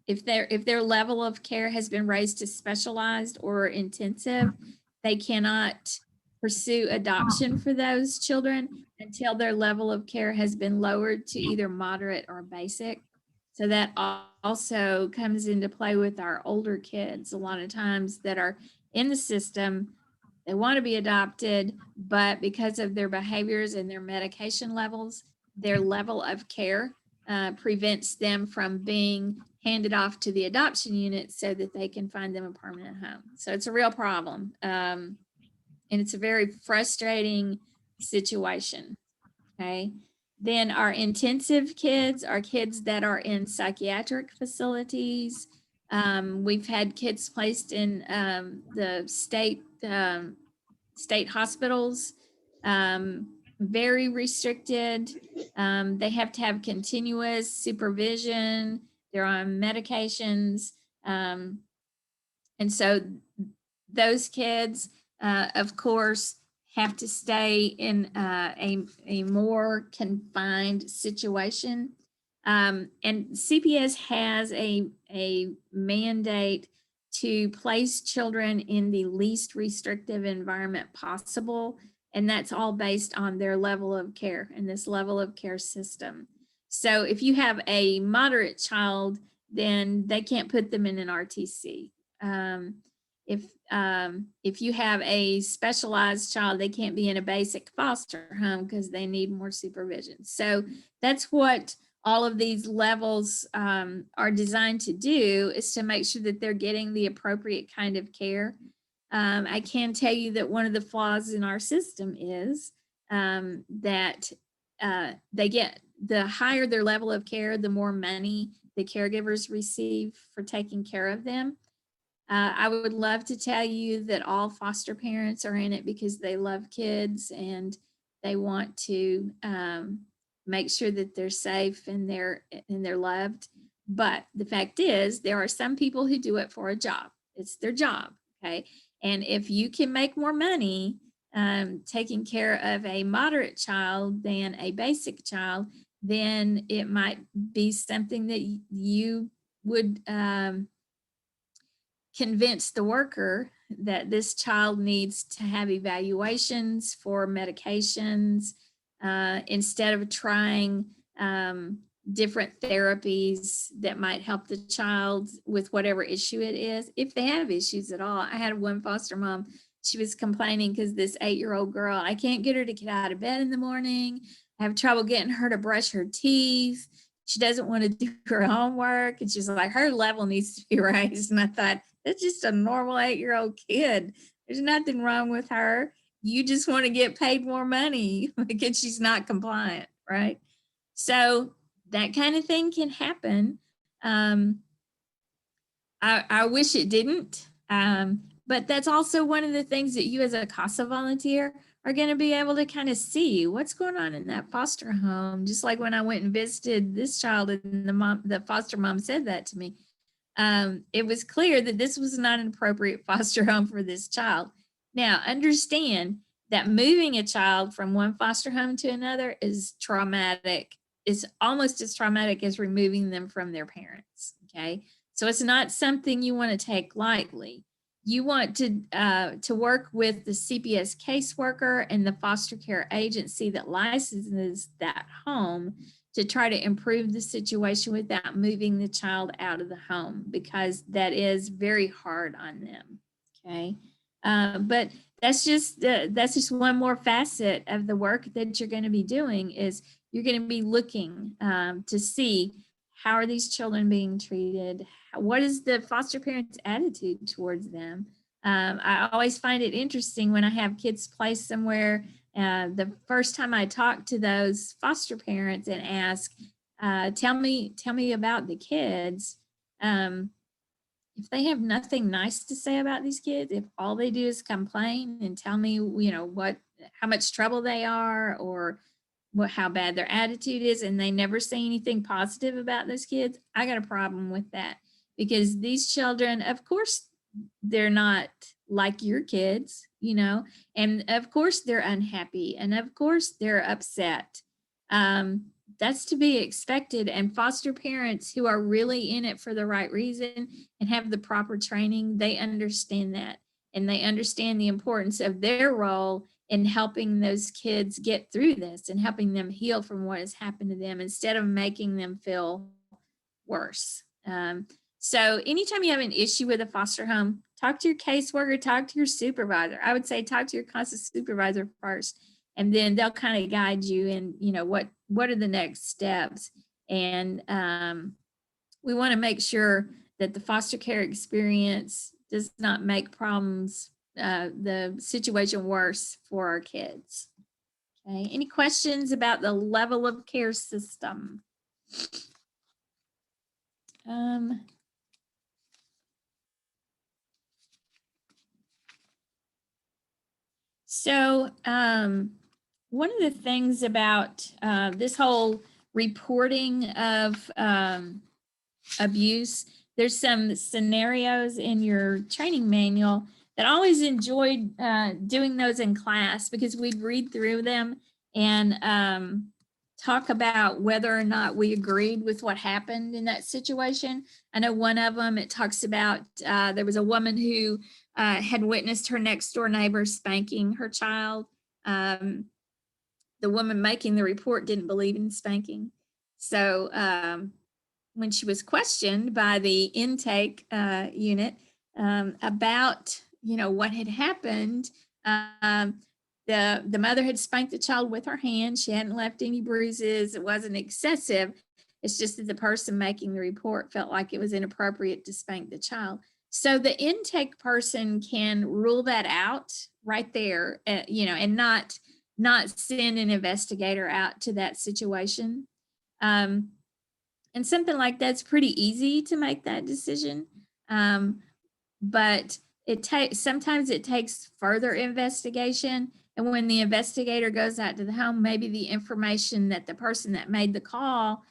Speaker 3: if their level of care has been raised to specialized or intensive, they cannot pursue adoption for those children until their level of care has been lowered to either moderate or basic. So that also comes into play with our older kids a lot of times that are in the system. They want to be adopted, but because of their behaviors and their medication levels, their level of care prevents them from being handed off to the adoption unit so that they can find them a permanent home. So it's a real problem. And it's a very frustrating situation. Okay. Then our intensive kids are kids that are in psychiatric facilities. We've had kids placed in the state hospitals, very restricted. They have to have continuous supervision. They're on medications. And so those kids, of course, have to stay in a more confined situation. And CPS has a mandate to place children in the least restrictive environment possible. And that's all based on their level of care in this level of care system. So if you have a moderate child, then they can't put them in an RTC. If you have a specialized child, they can't be in a basic foster home because they need more supervision. So that's what all of these levels are designed to do, is to make sure that they're getting the appropriate kind of care. I can tell you that one of the flaws in our system is that they get, the higher their level of care, the more money the caregivers receive for taking care of them. I would love to tell you that all foster parents are in it because they love kids and they want to make sure that they're safe and they're loved. But the fact is, there are some people who do it for a job. It's their job, okay? And if you can make more money taking care of a moderate child than a basic child, then it might be something that you would convince the worker that this child needs to have evaluations for medications instead of trying different therapies that might help the child with whatever issue it is, if they have issues at all. I had one foster mom, she was complaining because this 8-year-old girl, I can't get her to get out of bed in the morning. I have trouble getting her to brush her teeth. She doesn't want to do her homework. And she's like, her level needs to be raised. And I thought, that's just a normal 8-year-old kid. There's nothing wrong with her. You just want to get paid more money because she's not compliant, right? So that kind of thing can happen. I wish it didn't. But that's also one of the things that you as a CASA volunteer are going to be able to kind of see what's going on in that foster home. Just like when I went and visited this child and the foster mom said that to me. It was clear that this was not an appropriate foster home for this child. Now, understand that moving a child from one foster home to another is traumatic. It's almost as traumatic as removing them from their parents, okay? So it's not something you want to take lightly. You want to work with the CPS caseworker and the foster care agency that licenses that home to try to improve the situation without moving the child out of the home, because that is very hard on them, okay? But that's just one more facet of the work that you're going to be doing, is you're going to be looking to see, how are these children being treated? What is the foster parents' attitude towards them? I always find it interesting when I have kids placed somewhere. The first time I talk to those foster parents and ask, tell me about the kids. If they have nothing nice to say about these kids, if all they do is complain and tell me, how much trouble they are, or how bad their attitude is, and they never say anything positive about those kids, I got a problem with that. Because these children, of course, they're not like your kids, and of course they're unhappy, and of course they're upset. That's to be expected. And foster parents who are really in it for the right reason and have the proper training, they understand that, and they understand the importance of their role in helping those kids get through this and helping them heal from what has happened to them instead of making them feel worse. So anytime you have an issue with a foster home, talk to your caseworker, talk to your supervisor. I would say talk to your CASA supervisor first, and then they'll kind of guide you in, what are the next steps. And we want to make sure that the foster care experience does not make problems, the situation worse for our kids. Okay, any questions about the level of care system? So one of the things about this whole reporting of abuse, there's some scenarios in your training manual that I always enjoyed doing those in class, because we'd read through them and talk about whether or not we agreed with what happened in that situation. I know one of them, it talks about there was a woman who had witnessed her next door neighbor spanking her child. The woman making the report didn't believe in spanking. So when she was questioned by the intake unit about, what had happened, the mother had spanked the child with her hand. She hadn't left any bruises. It wasn't excessive. It's just that the person making the report felt like it was inappropriate to spank the child. So the intake person can rule that out right there, and not send an investigator out to that situation. And something like that's pretty easy to make that decision. But sometimes it takes further investigation. And when the investigator goes out to the home, maybe the information that the person that made the call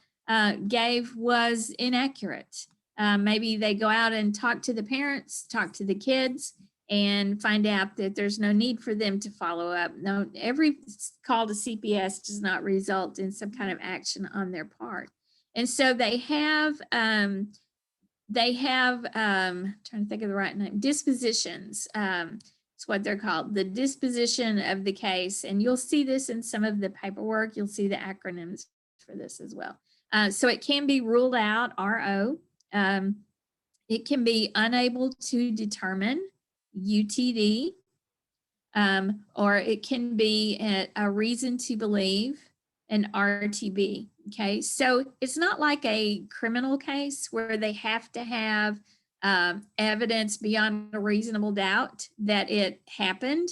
Speaker 3: gave was inaccurate. Maybe they go out and talk to the parents, talk to the kids, and find out that there's no need for them to follow up. No, every call to CPS does not result in some kind of action on their part. And so they have trying to think of the right name, dispositions. It's what they're called, the disposition of the case. And you'll see this in some of the paperwork. You'll see the acronyms for this as well. So it can be ruled out, RO. It can be unable to determine, UTD, or it can be a reason to believe, an RTB. Okay, so it's not like a criminal case where they have to have evidence beyond a reasonable doubt that it happened.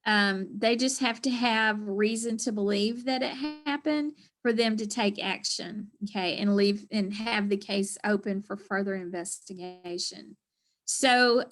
Speaker 3: They just have to have reason to believe that it happened for them to take action, okay, and have the case open for further investigation. So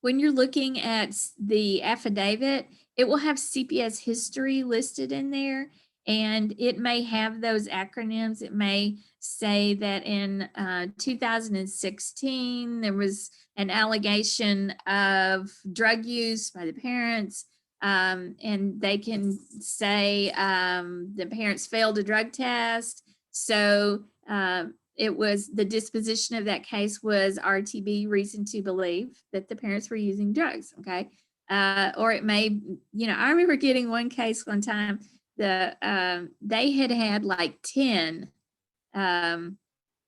Speaker 3: when you're looking at the affidavit, it will have CPS history listed in there, and it may have those acronyms. It may say that in 2016, there was an allegation of drug use by the parents, and they can say the parents failed a drug test. So it was the disposition of that case was RTB, reason to believe that the parents were using drugs. Okay. Or it may, I remember getting one case one time, they had like 10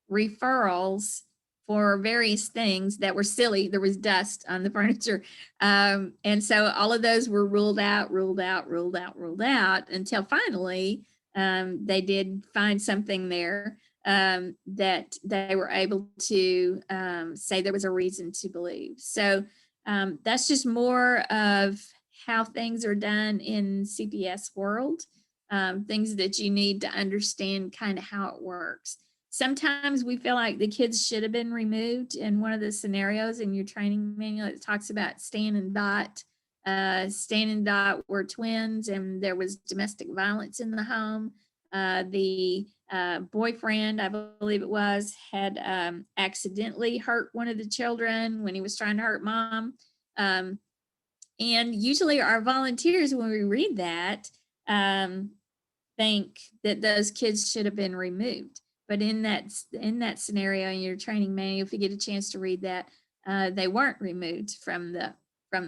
Speaker 3: referrals for various things that were silly. There was dust on the furniture. And so all of those were ruled out until finally they did find something there that they were able to say there was a reason to believe. So that's just more of how things are done in CPS world, things that you need to understand kind of how it works. Sometimes we feel like the kids should have been removed. In one of the scenarios in your training manual, it talks about Stan and Dot. Stan and Dot were twins and there was domestic violence in the home. The boyfriend, I believe it was, had accidentally hurt one of the children when he was trying to hurt mom. And usually our volunteers, when we read that, think that those kids should have been removed. But in that scenario in your training manual, if you get a chance to read that, they weren't removed from the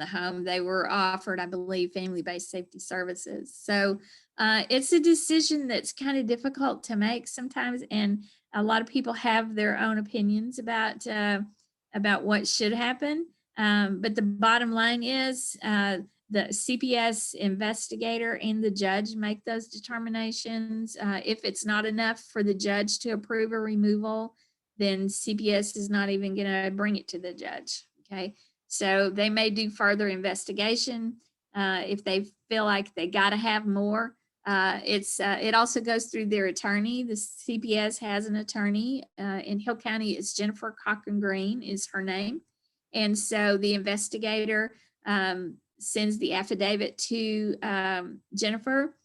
Speaker 3: home. They were offered, I believe, family-based safety services. So it's a decision that's kind of difficult to make sometimes, and a lot of people have their own opinions about what should happen. But the bottom line is the CPS investigator and the judge make those determinations. If it's not enough for the judge to approve a removal, then CPS is not even going to bring it to the judge. Okay, so they may do further investigation if they feel like they got to have more. It also goes through their attorney. The CPS has an attorney in Hill County. It's Jennifer Cochran Green is her name. And so the investigator sends the affidavit to Jennifer.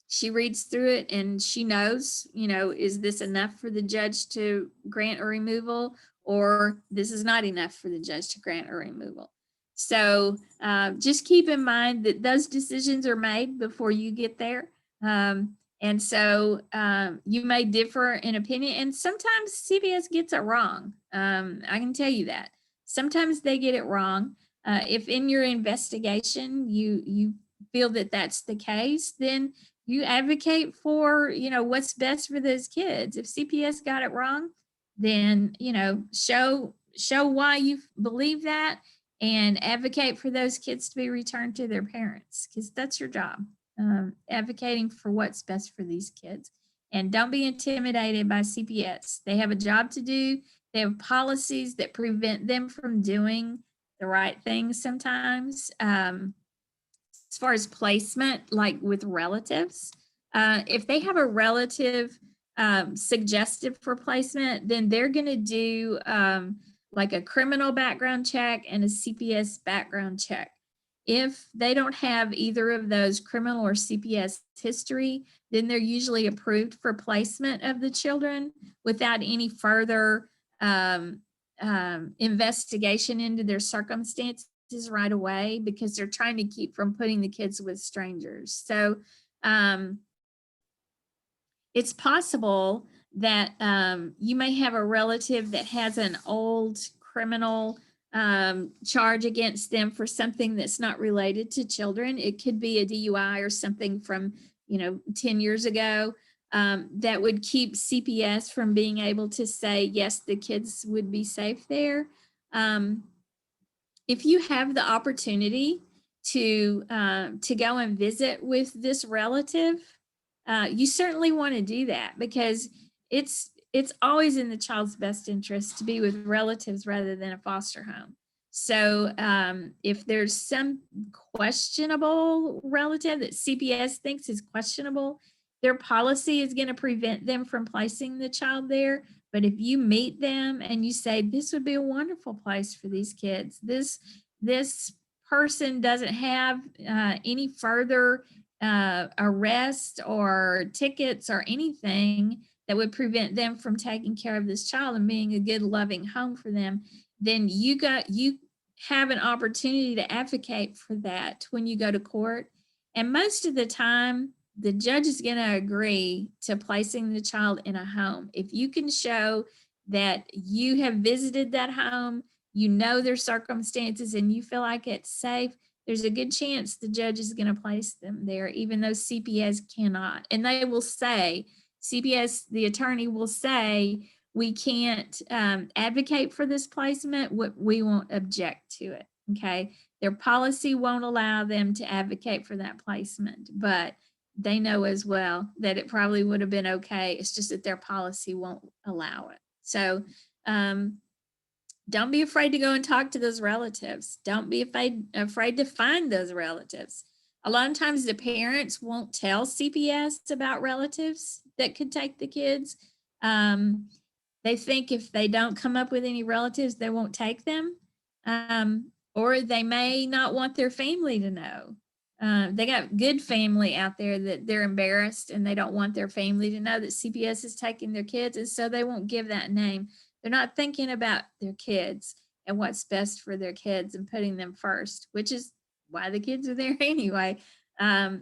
Speaker 3: She reads through it and she knows, is this enough for the judge to grant a removal, or this is not enough for the judge to grant a removal. So just keep in mind that those decisions are made before you get there. And so you may differ in opinion, and sometimes CPS gets it wrong. I can tell you that. Sometimes they get it wrong. If in your investigation you feel that that's the case, then You advocate for, what's best for those kids. If CPS got it wrong, then, show why you believe that and advocate for those kids to be returned to their parents, because that's your job, advocating for what's best for these kids. And don't be intimidated by CPS. They have a job to do. They have policies that prevent them from doing the right things sometimes. As far as placement, like with relatives, if they have a relative suggested for placement, then they're going to do like a criminal background check and a CPS background check. If they don't have either of those, criminal or CPS history, then they're usually approved for placement of the children without any further investigation into their circumstances right away, because they're trying to keep from putting the kids with strangers. So it's possible that you may have a relative that has an old criminal charge against them for something that's not related to children. It could be a DUI or something from 10 years ago, that would keep CPS from being able to say, yes, the kids would be safe there. If you have the opportunity to go and visit with this relative, you certainly want to do that, because it's always in the child's best interest to be with relatives rather than a foster home. So if there's some questionable relative that CPS thinks is questionable, their policy is going to prevent them from placing the child there. But if you meet them and you say, this would be a wonderful place for these kids, this person doesn't have any further arrest or tickets or anything that would prevent them from taking care of this child and being a good, loving home for them, then you have an opportunity to advocate for that when you go to court. And most of the time, the judge is going to agree to placing the child in a home. If you can show that you have visited that home, you know their circumstances, and you feel like it's safe, there's a good chance the judge is going to place them there, even though CPS cannot. And they will say, CPS, the attorney will say, we can't advocate for this placement, we won't object to it, okay? Their policy won't allow them to advocate for that placement, but they know as well that it probably would have been okay. It's just that their policy won't allow it. So don't be afraid to go and talk to those relatives. Don't be afraid to find those relatives. A lot of times the parents won't tell CPS about relatives that could take the kids. They think if they don't come up with any relatives, they won't take them. Or they may not want their family to know. They got good family out there that they're embarrassed and they don't want their family to know that CPS is taking their kids. And so they won't give that name. They're not thinking about their kids and what's best for their kids and putting them first, which is why the kids are there anyway.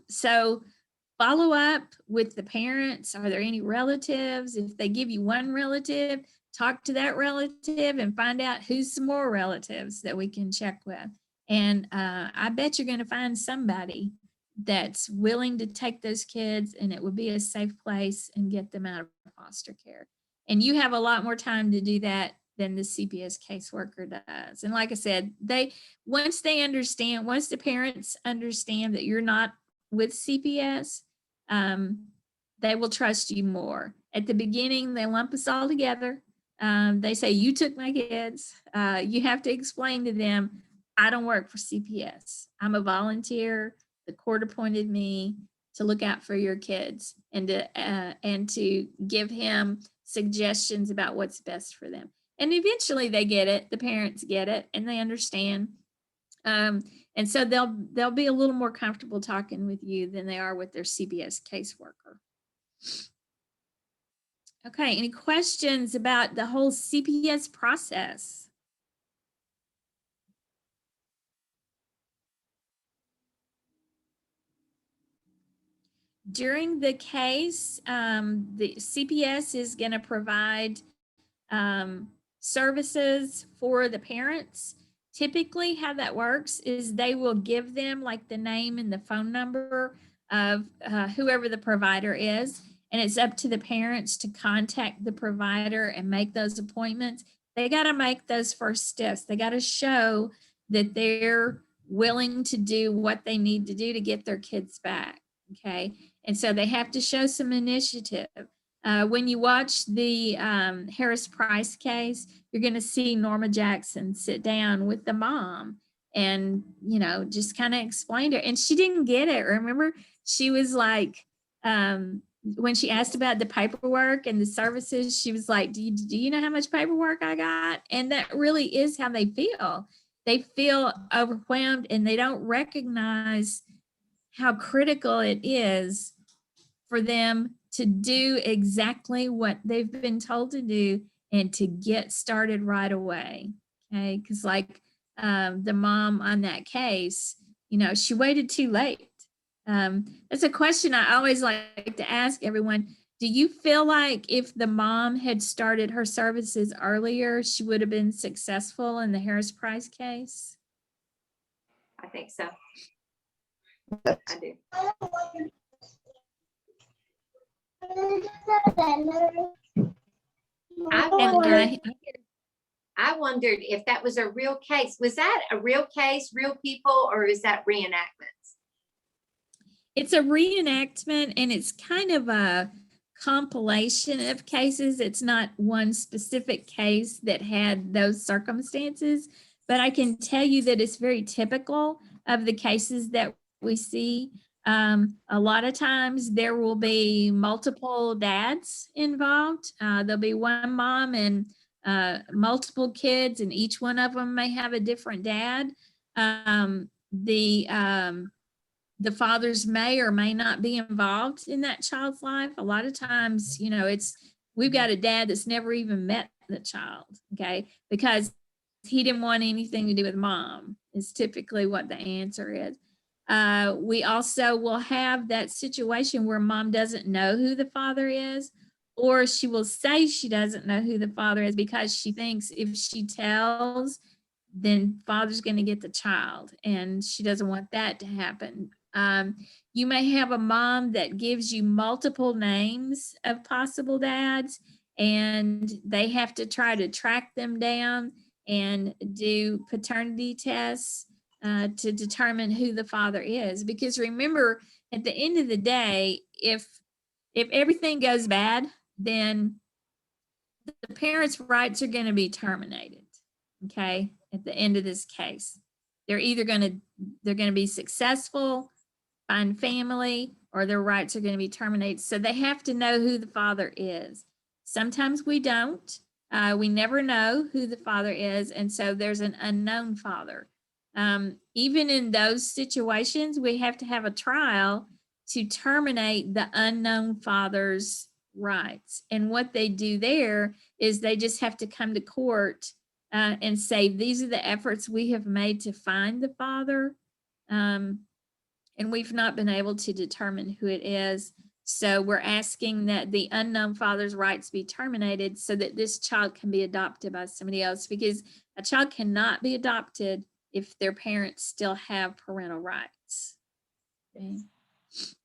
Speaker 3: So follow up with the parents. Are there any relatives? If they give you one relative, talk to that relative and find out who's some more relatives that we can check with. And I bet you're going to find somebody that's willing to take those kids, and it would be a safe place and get them out of foster care. And you have a lot more time to do that than the CPS caseworker does. And like I said, once the parents understand that you're not with CPS, they will trust you more. At the beginning, they lump us all together. They say, you took my kids. You have to explain to them, I don't work for CPS. I'm a volunteer. The court appointed me to look out for your kids and to give him suggestions about what's best for them. And eventually they get it. The parents get it and they understand. And so they'll be a little more comfortable talking with you than they are with their CPS caseworker. Okay, any questions about the whole CPS process? During the case, the CPS is going to provide services for the parents. Typically, how that works is they will give them like the name and the phone number of whoever the provider is, and it's up to the parents to contact the provider and make those appointments. They got to make those first steps. They got to show that they're willing to do what they need to do to get their kids back. Okay. And so they have to show some initiative. When you watch the Harris Price case, you're going to see Norma Jackson sit down with the mom and, you know, just kind of explain to her. And she didn't get it. Remember, she was like, when she asked about the paperwork and the services, she was like, do you know how much paperwork I got? And that really is how they feel. They feel overwhelmed and they don't recognize how critical it is for them to do exactly what they've been told to do and to get started right away. Okay. Because like the mom on that case, you know, she waited too late. That's a question I always like to ask everyone. Do you feel like if the mom had started her services earlier, she would have been successful in the Harris Price case?
Speaker 4: I think so. I do. I wondered if that was a real case. Was that a real case, real people, or is that reenactments?
Speaker 3: It's a reenactment, and it's kind of a compilation of cases. It's not one specific case that had those circumstances, but I can tell you that it's very typical of the cases that we see. A lot of times there will be multiple dads involved. There'll be one mom and multiple kids, and each one of them may have a different dad. The fathers may or may not be involved in that child's life. A lot of times, you know, we've got a dad that's never even met the child, okay, because he didn't want anything to do with mom, is typically what the answer is. We also will have that situation where mom doesn't know who the father is, or she will say she doesn't know who the father is because she thinks if she tells, then father's going to get the child, and she doesn't want that to happen. You may have a mom that gives you multiple names of possible dads, and they have to try to track them down and do paternity tests to determine who the father is. Because remember, at the end of the day, if everything goes bad, then the parents' rights are going to be terminated. Okay, at the end of this case, they're going to be successful, find family, or their rights are going to be terminated. So they have to know who the father is. Sometimes we don't. We never know who the father is, and so there's an unknown father. Even in those situations, we have to have a trial to terminate the unknown father's rights. And what they do there is they just have to come to court and say, these are the efforts we have made to find the father. And we've not been able to determine who it is. So we're asking that the unknown father's rights be terminated so that this child can be adopted by somebody else, because a child cannot be adopted if their parents still have parental rights. Okay.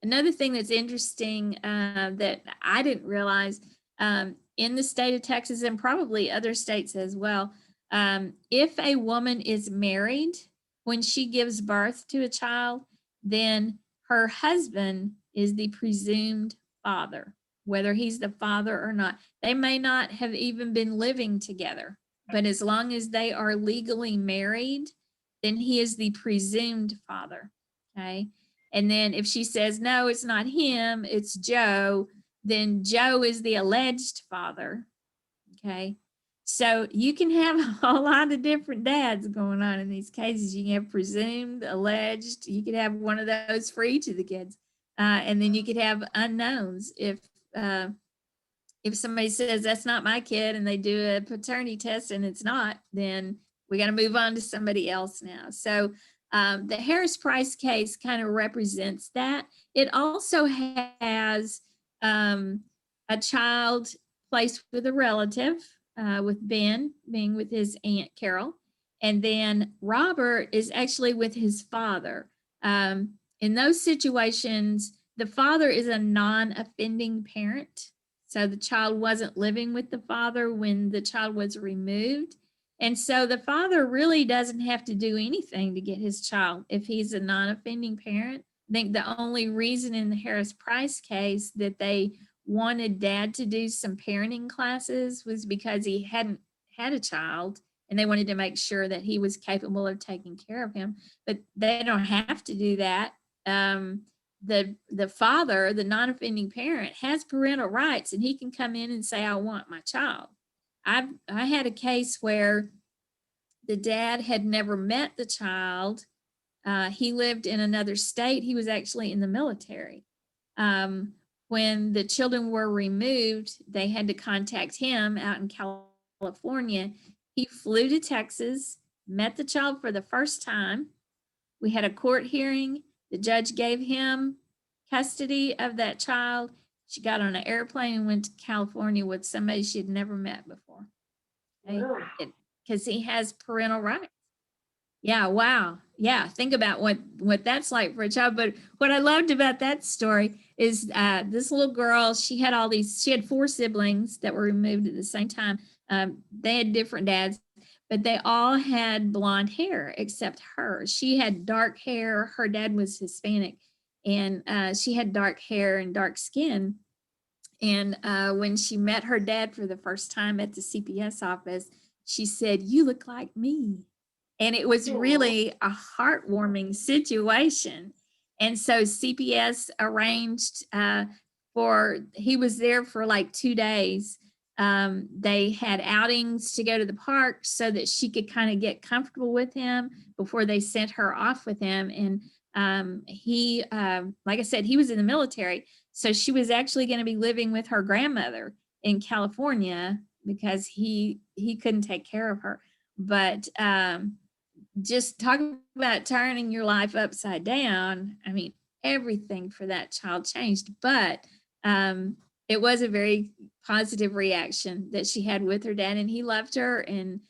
Speaker 3: Another thing that's interesting that I didn't realize in the state of Texas, and probably other states as well, if a woman is married when she gives birth to a child, then her husband is the presumed father, whether he's the father or not. They may not have even been living together, but as long as they are legally married, then he is the presumed father. Okay. And then if she says, no, it's not him, it's Joe, then Joe is the alleged father. Okay. So you can have a whole lot of different dads going on in these cases. You can have presumed, alleged. You could have one of those for each of the kids. And then you could have unknowns. If somebody says that's not my kid and they do a paternity test and it's not, then we got to move on to somebody else now. So the Harris Price case kind of represents that. It also has a child placed with a relative, with Ben being with his Aunt Carol. And then Robert is actually with his father. In those situations, the father is a non-offending parent. So the child wasn't living with the father when the child was removed. And so the father really doesn't have to do anything to get his child if he's a non-offending parent. I think the only reason in the Harris Price case that they wanted dad to do some parenting classes was because he hadn't had a child and they wanted to make sure that he was capable of taking care of him. But they don't have to do that. The father, the non-offending parent, has parental rights and he can come in and say, I want my child. I had a case where the dad had never met the child. He lived in another state. He was actually in the military. When the children were removed, they had to contact him out in California. He flew to Texas, met the child for the first time. We had a court hearing. The judge gave him custody of that child. She got on an airplane and went to California with somebody she had never met before. Because he has parental rights. Yeah, wow. Yeah, think about what that's like for a child. But what I loved about that story is this little girl, she had 4 siblings that were removed at the same time. They had different dads, but they all had blonde hair except her. She had dark hair. Her dad was Hispanic, and she had dark hair and dark skin. And when she met her dad for the first time at the CPS office, she said, "You look like me." And it was really a heartwarming situation. And so CPS arranged he was there for like 2 days. They had outings to go to the park so that she could kind of get comfortable with him before they sent her off with him. And he, like I said, he was in the military. So she was actually going to be living with her grandmother in California because he couldn't take care of her. But just talking about turning your life upside down. I mean, everything for that child changed, but it was a very positive reaction that she had with her dad, and he loved her, and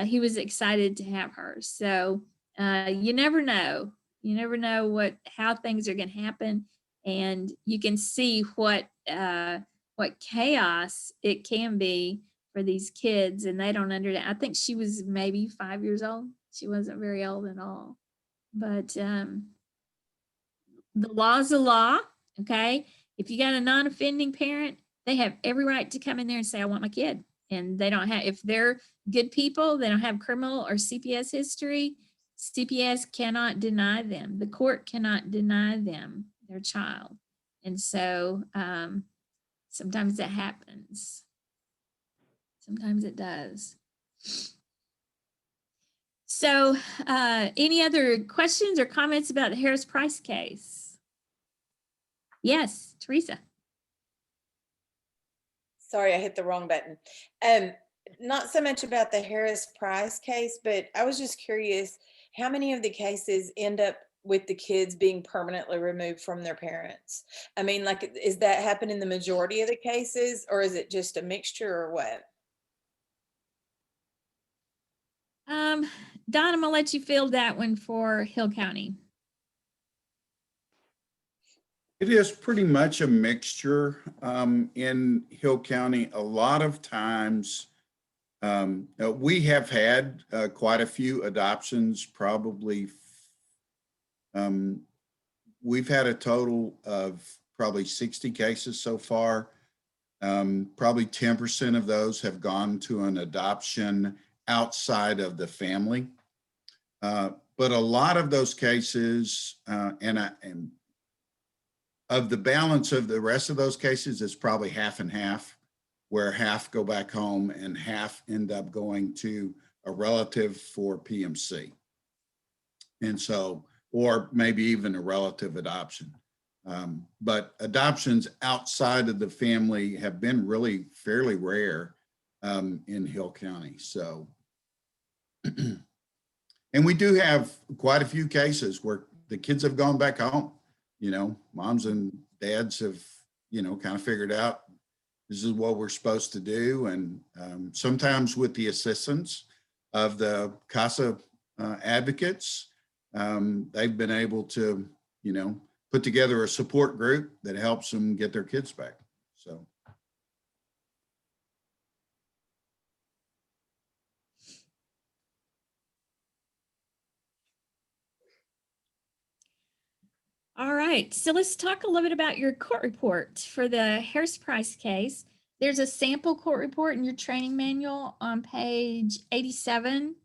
Speaker 3: he was excited to have her. So you never know. You never know how things are going to happen, and you can see what chaos it can be for these kids, and they don't understand. I think she was maybe 5 years old. She wasn't very old at all. But the law's a law, okay? If you got a non-offending parent, they have every right to come in there and say, I want my kid. And they don't have, if they're good people, they don't have criminal or CPS history, CPS cannot deny them. The court cannot deny them their child. And so sometimes that happens. Sometimes it does. So any other questions or comments about the Harris Price case? Yes, Teresa.
Speaker 6: Sorry, I hit the wrong button. Not so much about the Harris Price case, but I was just curious, how many of the cases end up with the kids being permanently removed from their parents? I mean, like, is that happen in the majority of the cases, or is it just a mixture, or what?
Speaker 3: Don, I'm gonna let you field that one for Hill County.
Speaker 2: It is pretty much a mixture in Hill County. A lot of times we have had quite a few adoptions, probably. We've had a total of probably 60 cases so far. Probably 10% of those have gone to an adoption outside of the family. But a lot of those cases, and of the balance of the rest of those cases, it's probably half and half, where half go back home and half end up going to a relative for PMC. And so, or maybe even a relative adoption. But adoptions outside of the family have been really fairly rare in Hill County. So, and we do have quite a few cases where the kids have gone back home. You know, moms and dads have, you know, kind of figured out this is what we're supposed to do. And sometimes with the assistance of the CASA advocates, they've been able to, you know, put together a support group that helps them get their kids back. So.
Speaker 3: All right, so let's talk a little bit about your court report for the Harris Price case. There's a sample court report in your training manual on page 87.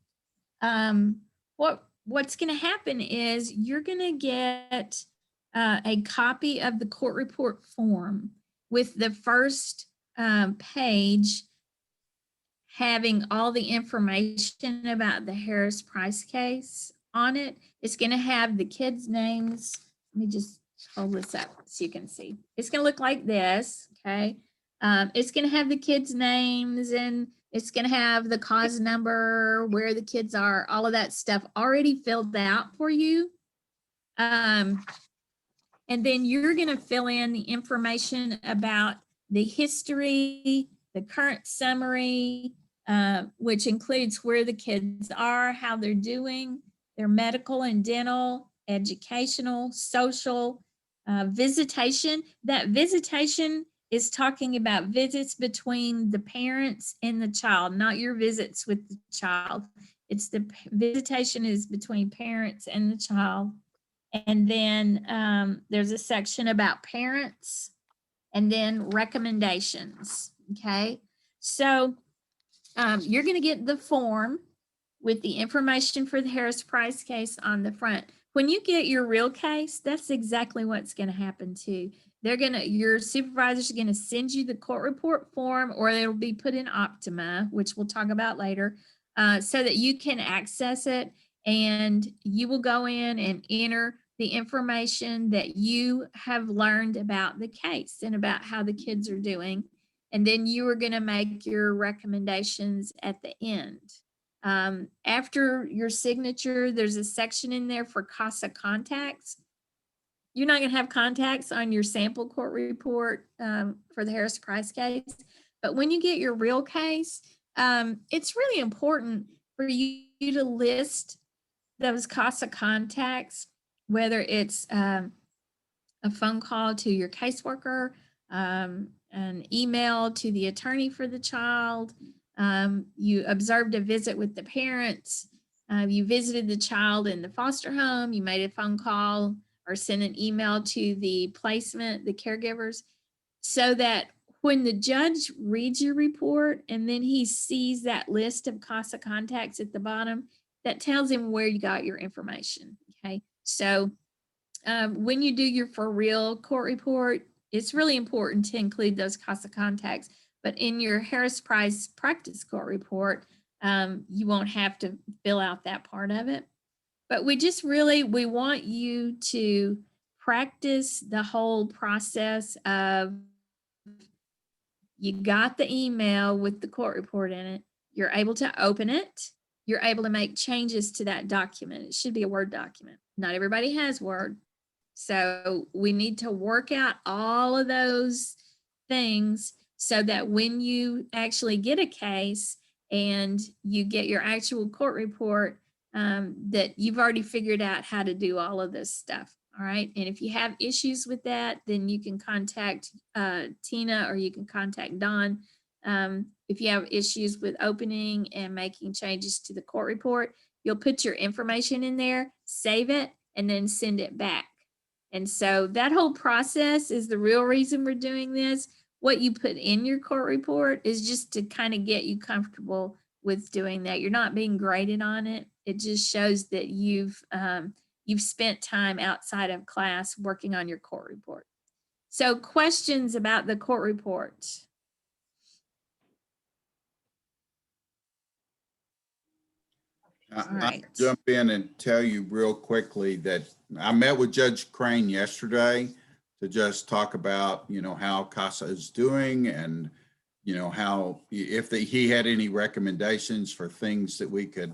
Speaker 3: What's going to happen is you're going to get a copy of the court report form with the first page having all the information about the Harris Price case on it. It's going to have the kids' names. Let me just hold this up so you can see. It's going to look like this, okay? It's going to have the kids' names, and it's going to have the cause number, where the kids are, all of that stuff already filled out for you. And then you're going to fill in the information about the history, the current summary, which includes where the kids are, how they're doing, their medical and dental, educational, social, visitation. That visitation is talking about visits between the parents and the child, not your visits with the child. It's the visitation is between parents and the child. And then there's a section about parents, and then recommendations, okay? So you're gonna get the form with the information for the Harris Price case on the front. When you get your real case, that's exactly what's gonna happen too. Your supervisors are gonna send you the court report form, or it'll be put in Optima, which we'll talk about later, so that you can access it, and you will go in and enter the information that you have learned about the case and about how the kids are doing. And then you are going to make your recommendations at the end. After your signature, there's a section in there for CASA contacts. You're not going to have contacts on your sample court report for the Harris Price case. But when you get your real case, it's really important for you to list those CASA contacts, whether it's a phone call to your caseworker, an email to the attorney for the child, you observed a visit with the parents, you visited the child in the foster home, you made a phone call or sent an email to the placement, the caregivers, so that when the judge reads your report and then he sees that list of CASA contacts at the bottom, that tells him where you got your information, okay? So when you do your for real court report, it's really important to include those CASA contacts. But in your Harris Price practice court report, you won't have to fill out that part of it. But we want you to practice the whole process of, you got the email with the court report in it, you're able to open it, you're able to make changes to that document. It should be a Word document. Not everybody has Word. So we need to work out all of those things so that when you actually get a case and you get your actual court report, that you've already figured out how to do all of this stuff. All right. And if you have issues with that, then you can contact Tina, or you can contact Don. If you have issues with opening and making changes to the court report, you'll put your information in there, save it, and then send it back. And so that whole process is the real reason we're doing this. What you put in your court report is just to kind of get you comfortable with doing that. You're not being graded on it. It just shows that you've spent time outside of class working on your court report. So questions about the court report?
Speaker 2: I'll jump in and tell you real quickly that I met with Judge Crane yesterday to just talk about, how CASA is doing, and, how, if he had any recommendations for things that we could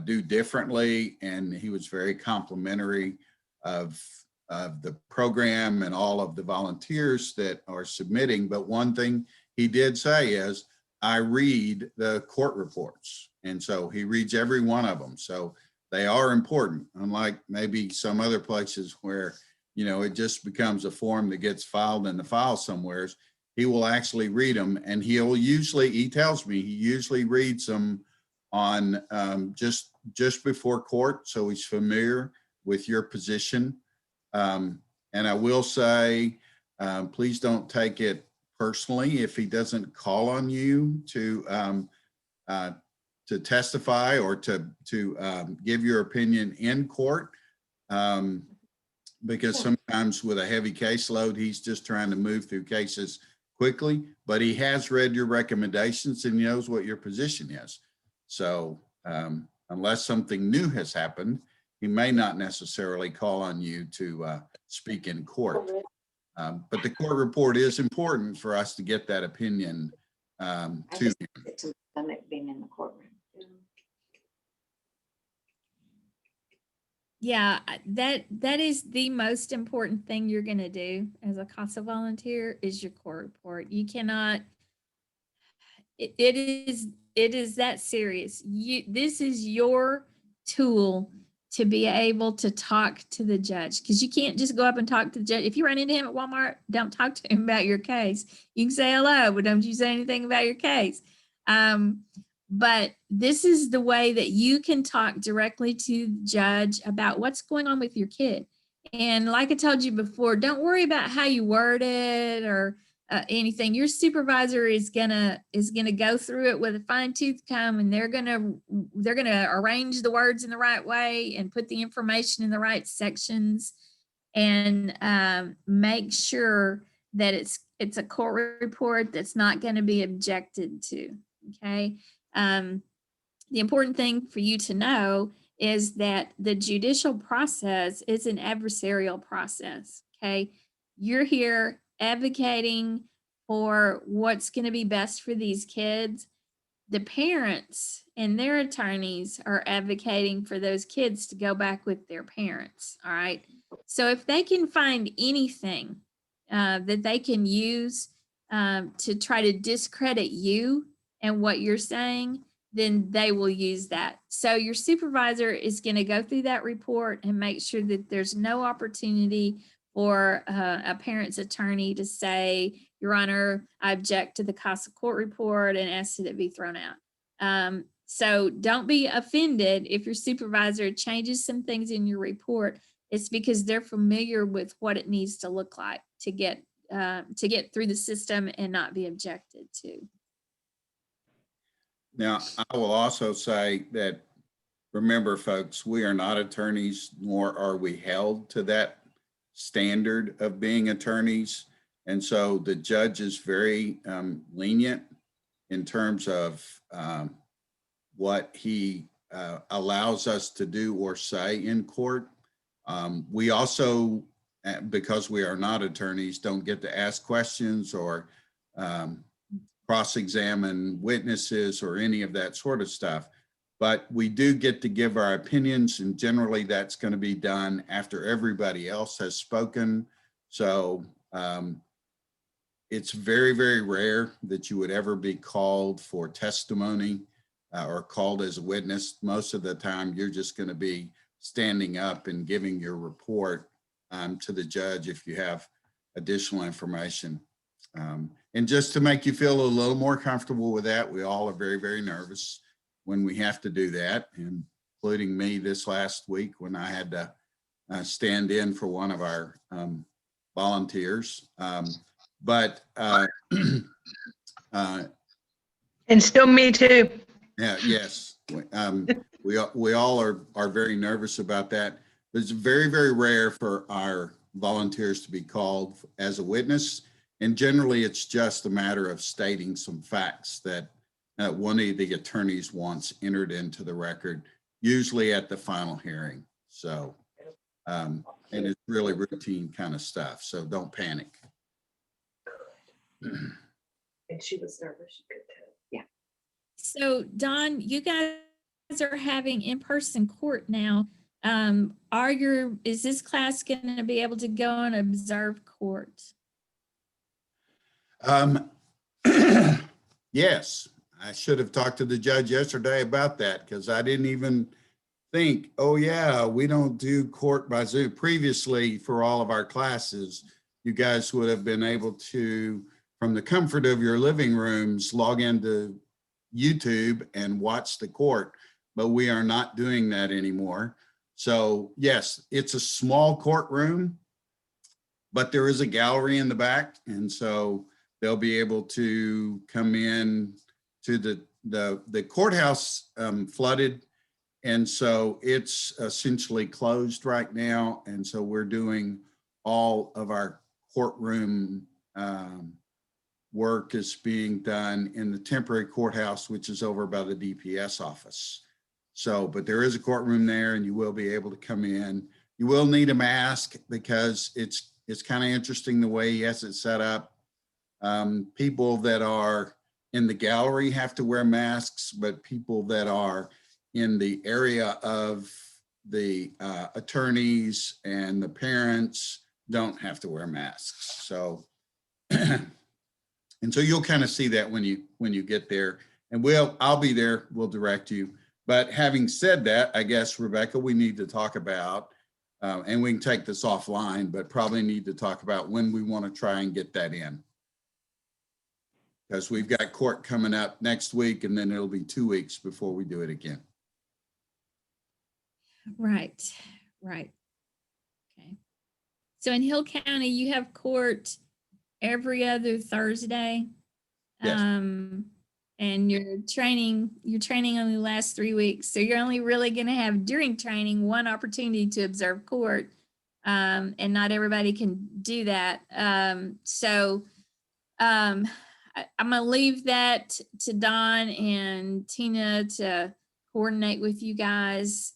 Speaker 2: do differently. And he was very complimentary of the program and all of the volunteers that are submitting. But one thing he did say is, I read the court reports. And so he reads every one of them. So they are important, unlike maybe some other places where you know, it just becomes a form that gets filed in the file somewheres. He will actually read them, and he tells me he usually reads them on just before court, so he's familiar with your position. And I will say, please don't take it personally if he doesn't call on you to testify or to give your opinion in court. Because sometimes with a heavy caseload, he's just trying to move through cases quickly, but he has read your recommendations and he knows what your position is. So unless something new has happened, he may not necessarily call on you to speak in court. But the court report is important for us to get that opinion to him.
Speaker 4: Being in the courtroom.
Speaker 3: Yeah, that is the most important thing you're going to do as a CASA volunteer is your court report. You cannot, it is that serious. This is your tool to be able to talk to the judge, because you can't just go up and talk to the judge. If you run into him at Walmart, don't talk to him about your case. You can say hello, but don't you say anything about your case. But this is the way that you can talk directly to the judge about what's going on with your kid. And like I told you before, don't worry about how you word it or anything. Your supervisor is gonna go through it with a fine tooth comb, and they're gonna arrange the words in the right way and put the information in the right sections, and make sure that it's a court report that's not going to be objected to. Okay. The important thing for you to know is that the judicial process is an adversarial process. Okay. You're here advocating for what's going to be best for these kids. The parents and their attorneys are advocating for those kids to go back with their parents. All right. So if they can find anything that they can use to try to discredit you and what you're saying, then they will use that. So your supervisor is going to go through that report and make sure that there's no opportunity for a parent's attorney to say, Your Honor, I object to the CASA court report and ask that it be thrown out. So don't be offended if your supervisor changes some things in your report. It's because they're familiar with what it needs to look like to get through the system and not be objected to.
Speaker 2: Now, I will also say that, remember, folks, we are not attorneys, nor are we held to that standard of being attorneys. And so the judge is very lenient in terms of what he allows us to do or say in court. We also, because we are not attorneys, don't get to ask questions or cross-examine witnesses or any of that sort of stuff. But we do get to give our opinions, and generally that's going to be done after everybody else has spoken. So it's very, very rare that you would ever be called for testimony or called as a witness. Most of the time, you're just going to be standing up and giving your report to the judge if you have additional information. And just to make you feel a little more comfortable with that, we all are very, very nervous when we have to do that, including me this last week when I had to stand in for one of our volunteers. But
Speaker 1: And still me too.
Speaker 2: yeah, yes, we all are very nervous about that. But it's very, very rare for our volunteers to be called as a witness. And generally, it's just a matter of stating some facts that one of the attorneys wants entered into the record, usually at the final hearing. So, and it's really routine kind of stuff. So don't panic.
Speaker 4: And she was nervous. You could tell. Yeah.
Speaker 3: So Don, you guys are having in-person court now. Is this class going to be able to go and observe court?
Speaker 2: Yes, I should have talked to the judge yesterday about that because I didn't even think, oh yeah, we don't do court by Zoom. Previously, for all of our classes, you guys would have been able to, from the comfort of your living rooms, log into YouTube and watch the court, but we are not doing that anymore. So yes, it's a small courtroom, but there is a gallery in the back. And so they'll be able to come in to the courthouse flooded. And so it's essentially closed right now. And so we're doing all of our courtroom work is being done in the temporary courthouse, which is over by the DPS office. So, but there is a courtroom there and you will be able to come in. You will need a mask because it's kind of interesting the way he has it set up. People that are in the gallery have to wear masks, but people that are in the area of the attorneys and the parents don't have to wear masks. So, and so you'll kind of see that when you get there, and I'll be there, we'll direct you. But having said that, I guess, Rebecca, we need to talk about, and we can take this offline, but probably need to talk about when we want to try and get that in. Because we've got court coming up next week, and then it'll be 2 weeks before we do it again.
Speaker 3: Right. Okay. So in Hill County, you have court every other Thursday.
Speaker 2: Yes.
Speaker 3: And your training only lasts 3 weeks. So you're only really going to have during training one opportunity to observe court. And not everybody can do that. I'm going to leave that to Don and Tina to coordinate with you guys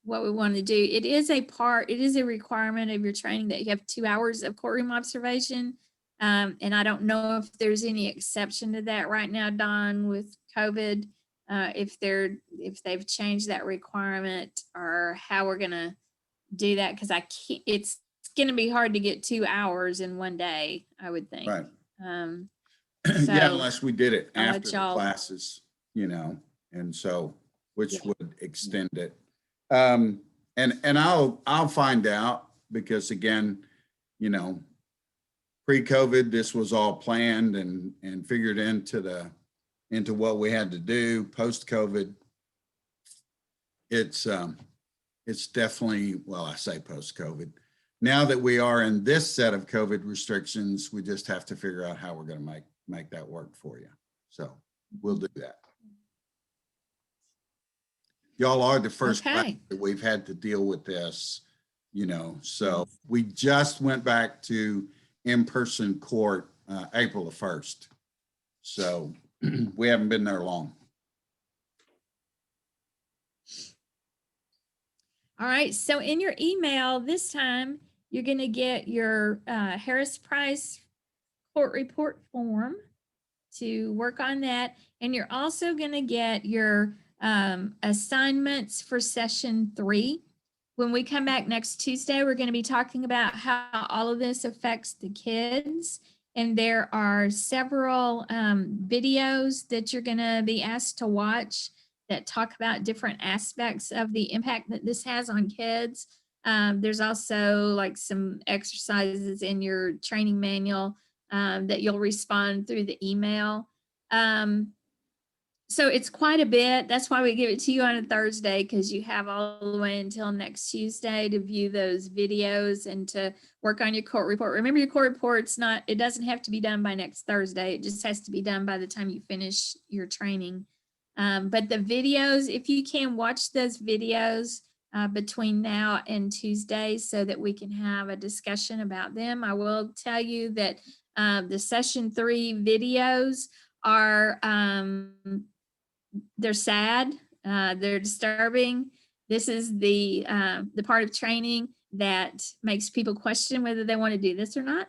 Speaker 3: what we want to do. It is a requirement of your training that you have 2 hours of courtroom observation. And I don't know if there's any exception to that right now, Don, with COVID, if they've changed that requirement or how we're going to do that. Cause it's going to be hard to get 2 hours in one day, I would think.
Speaker 2: Right.
Speaker 3: So
Speaker 2: yeah, unless we did it
Speaker 3: I'll
Speaker 2: after
Speaker 3: let
Speaker 2: the
Speaker 3: y'all-
Speaker 2: classes, and so, which
Speaker 3: Yeah.
Speaker 2: would extend it. And I'll find out because again, pre-COVID, this was all planned and figured into what we had to do. Post-COVID, it's definitely, well, I say post-COVID. Now that we are in this set of COVID restrictions, we just have to figure out how we're going to make that work for you. So we'll do that. Y'all are the first class that we've had to deal with this, so we just went back to in-person court April the 1st. So we haven't been there long.
Speaker 3: All right. So in your email this time, you're going to get your Harris Price court report form to work on that. And you're also going to get your assignments for session 3. When we come back next Tuesday, we're going to be talking about how all of this affects the kids. And there are several videos that you're going to be asked to watch that talk about different aspects of the impact that this has on kids. There's also like some exercises in your training manual that you'll respond through the email. So it's quite a bit. That's why we give it to you on a Thursday, because you have all the way until next Tuesday to view those videos and to work on your court report. Remember, your court report's it doesn't have to be done by next Thursday. It just has to be done by the time you finish your training. But the videos, if you can watch those videos between now and Tuesday so that we can have a discussion about them. I will tell you that the session 3 videos are, they're sad, they're disturbing. This is the part of training that makes people question whether they want to do this or not.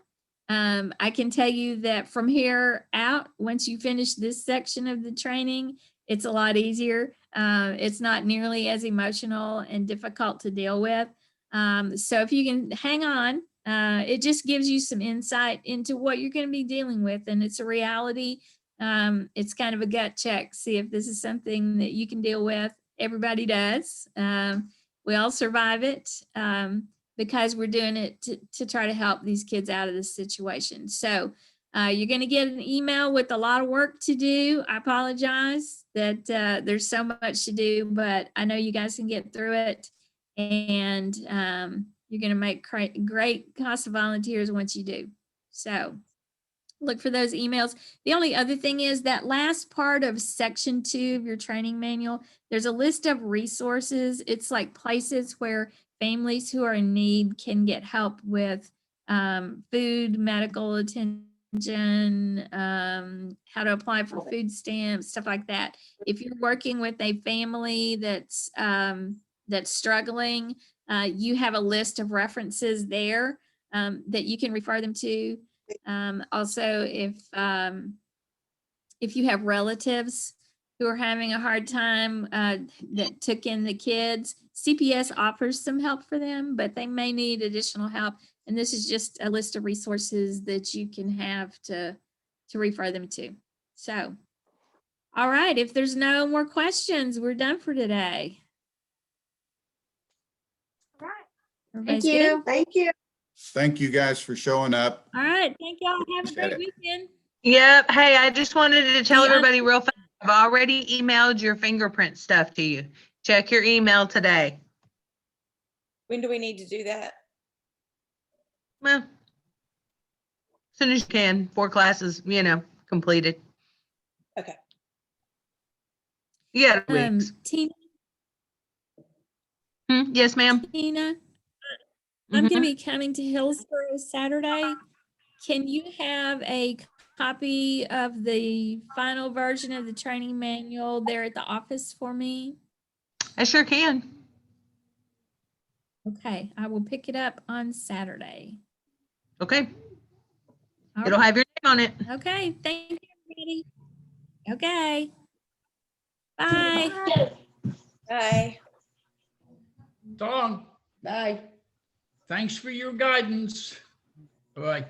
Speaker 3: I can tell you that from here out, once you finish this section of the training, it's a lot easier. It's not nearly as emotional and difficult to deal with. So if you can hang on, it just gives you some insight into what you're going to be dealing with. And it's a reality. It's kind of a gut check, see if this is something that you can deal with Everybody does. We all survive it because we're doing it to try to help these kids out of this situation. So you're going to get an email with a lot of work to do. I apologize that there's so much to do, but I know you guys can get through it. And you're going to make great CASA volunteers once you do. So look for those emails. The only other thing is that last part of section 2 of your training manual, there's a list of resources. It's like places where families who are in need can get help with food, medical attention, how to apply for food stamps, stuff like that. If you're working with a family that's struggling, you have a list of references there that you can refer them to. Also, if you have relatives who are having a hard time that took in the kids, CPS offers some help for them, but they may need additional help. And this is just a list of resources that you can have to refer them to. So, all right, if there's no more questions, we're done for today.
Speaker 4: All right.
Speaker 3: Everybody's
Speaker 4: Thank
Speaker 3: good?
Speaker 4: you. Thank you.
Speaker 2: Thank you guys for showing up.
Speaker 3: All right, thank y'all. Have a
Speaker 2: Appreciate
Speaker 3: great
Speaker 2: it.
Speaker 3: weekend.
Speaker 1: Yep. Hey, I just wanted to tell
Speaker 3: Yeah.
Speaker 1: everybody real fast. I've already emailed your fingerprint stuff to you. Check your email today.
Speaker 6: When do we need to do that?
Speaker 1: Well, as soon as you can, 4 classes, completed.
Speaker 6: Okay.
Speaker 1: You got weeks. Yes, ma'am.
Speaker 3: Tina, I'm
Speaker 1: Mhm.
Speaker 3: going to be coming to Hillsborough Saturday. Can you have a copy of the final version of the training manual there at the office for me?
Speaker 1: I sure can.
Speaker 3: Okay, I will pick it up on Saturday.
Speaker 1: Okay.
Speaker 3: All
Speaker 1: It'll
Speaker 3: right.
Speaker 1: have your name on it.
Speaker 3: Okay, thank you, everybody. Okay. Bye.
Speaker 6: Bye.
Speaker 5: Dawn. Bye. Thanks for your guidance. Bye.